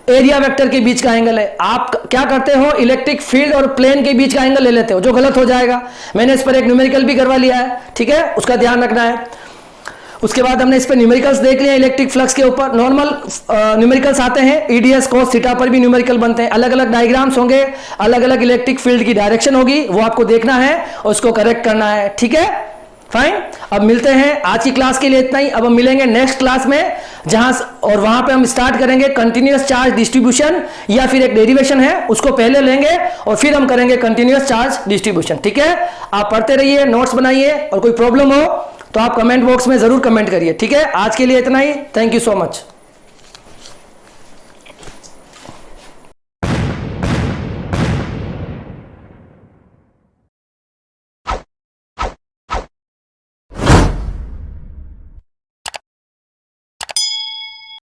S1: area vector के बीच का एंगल है। आप क्या करते हो इलेक्ट्रिक फील्ड और प्लेन के बीच का एंगल ले लेते हो, जो गलत हो जाएगा। मैंने इस पर एक न्यूमेरिकल भी करवा लिया है। ठीक है, उसका ध्यान रखना है। उसके बाद हमने इस पे न्यूमेरिकल्स देख लिया इलेक्ट्रिक फ्लक्स के ऊपर। नॉर्मल न्यूमेरिकल्स आते हैं, EDS cos थीटा पर भी न्यूमेरिकल बनते हैं। अलग अलग डायग्राम्स होंगे, अलग अलग इलेक्ट्रिक फील्ड की डायरेक्शन होगी, वो आपको देखना है और उसको करेक्ट करना है। ठीक है, फाइन, अब मिलते हैं। आज की क्लास के लिए इतना ही। अब हम मिलेंगे नेक्स्ट क्लास में, जहां और वहां पे हम स्टार्ट करेंगे कंटिन्यूअस चार्ज डिस्ट्रीब्यूशन, या फिर एक डेरिवेशन है उसको पहले लेंगे और फिर हम करेंगे कंटिन्यूअस चार्ज डिस्ट्रीब्यूशन। ठीक है, आप पढ़ते रहिए, नोट्स बनाइए, और कोई प्रॉब्लम हो तो आप कमेंट बॉक्स में जरूर कमेंट करिए। ठीक है, आज के लिए इतना ही। Thank you so much.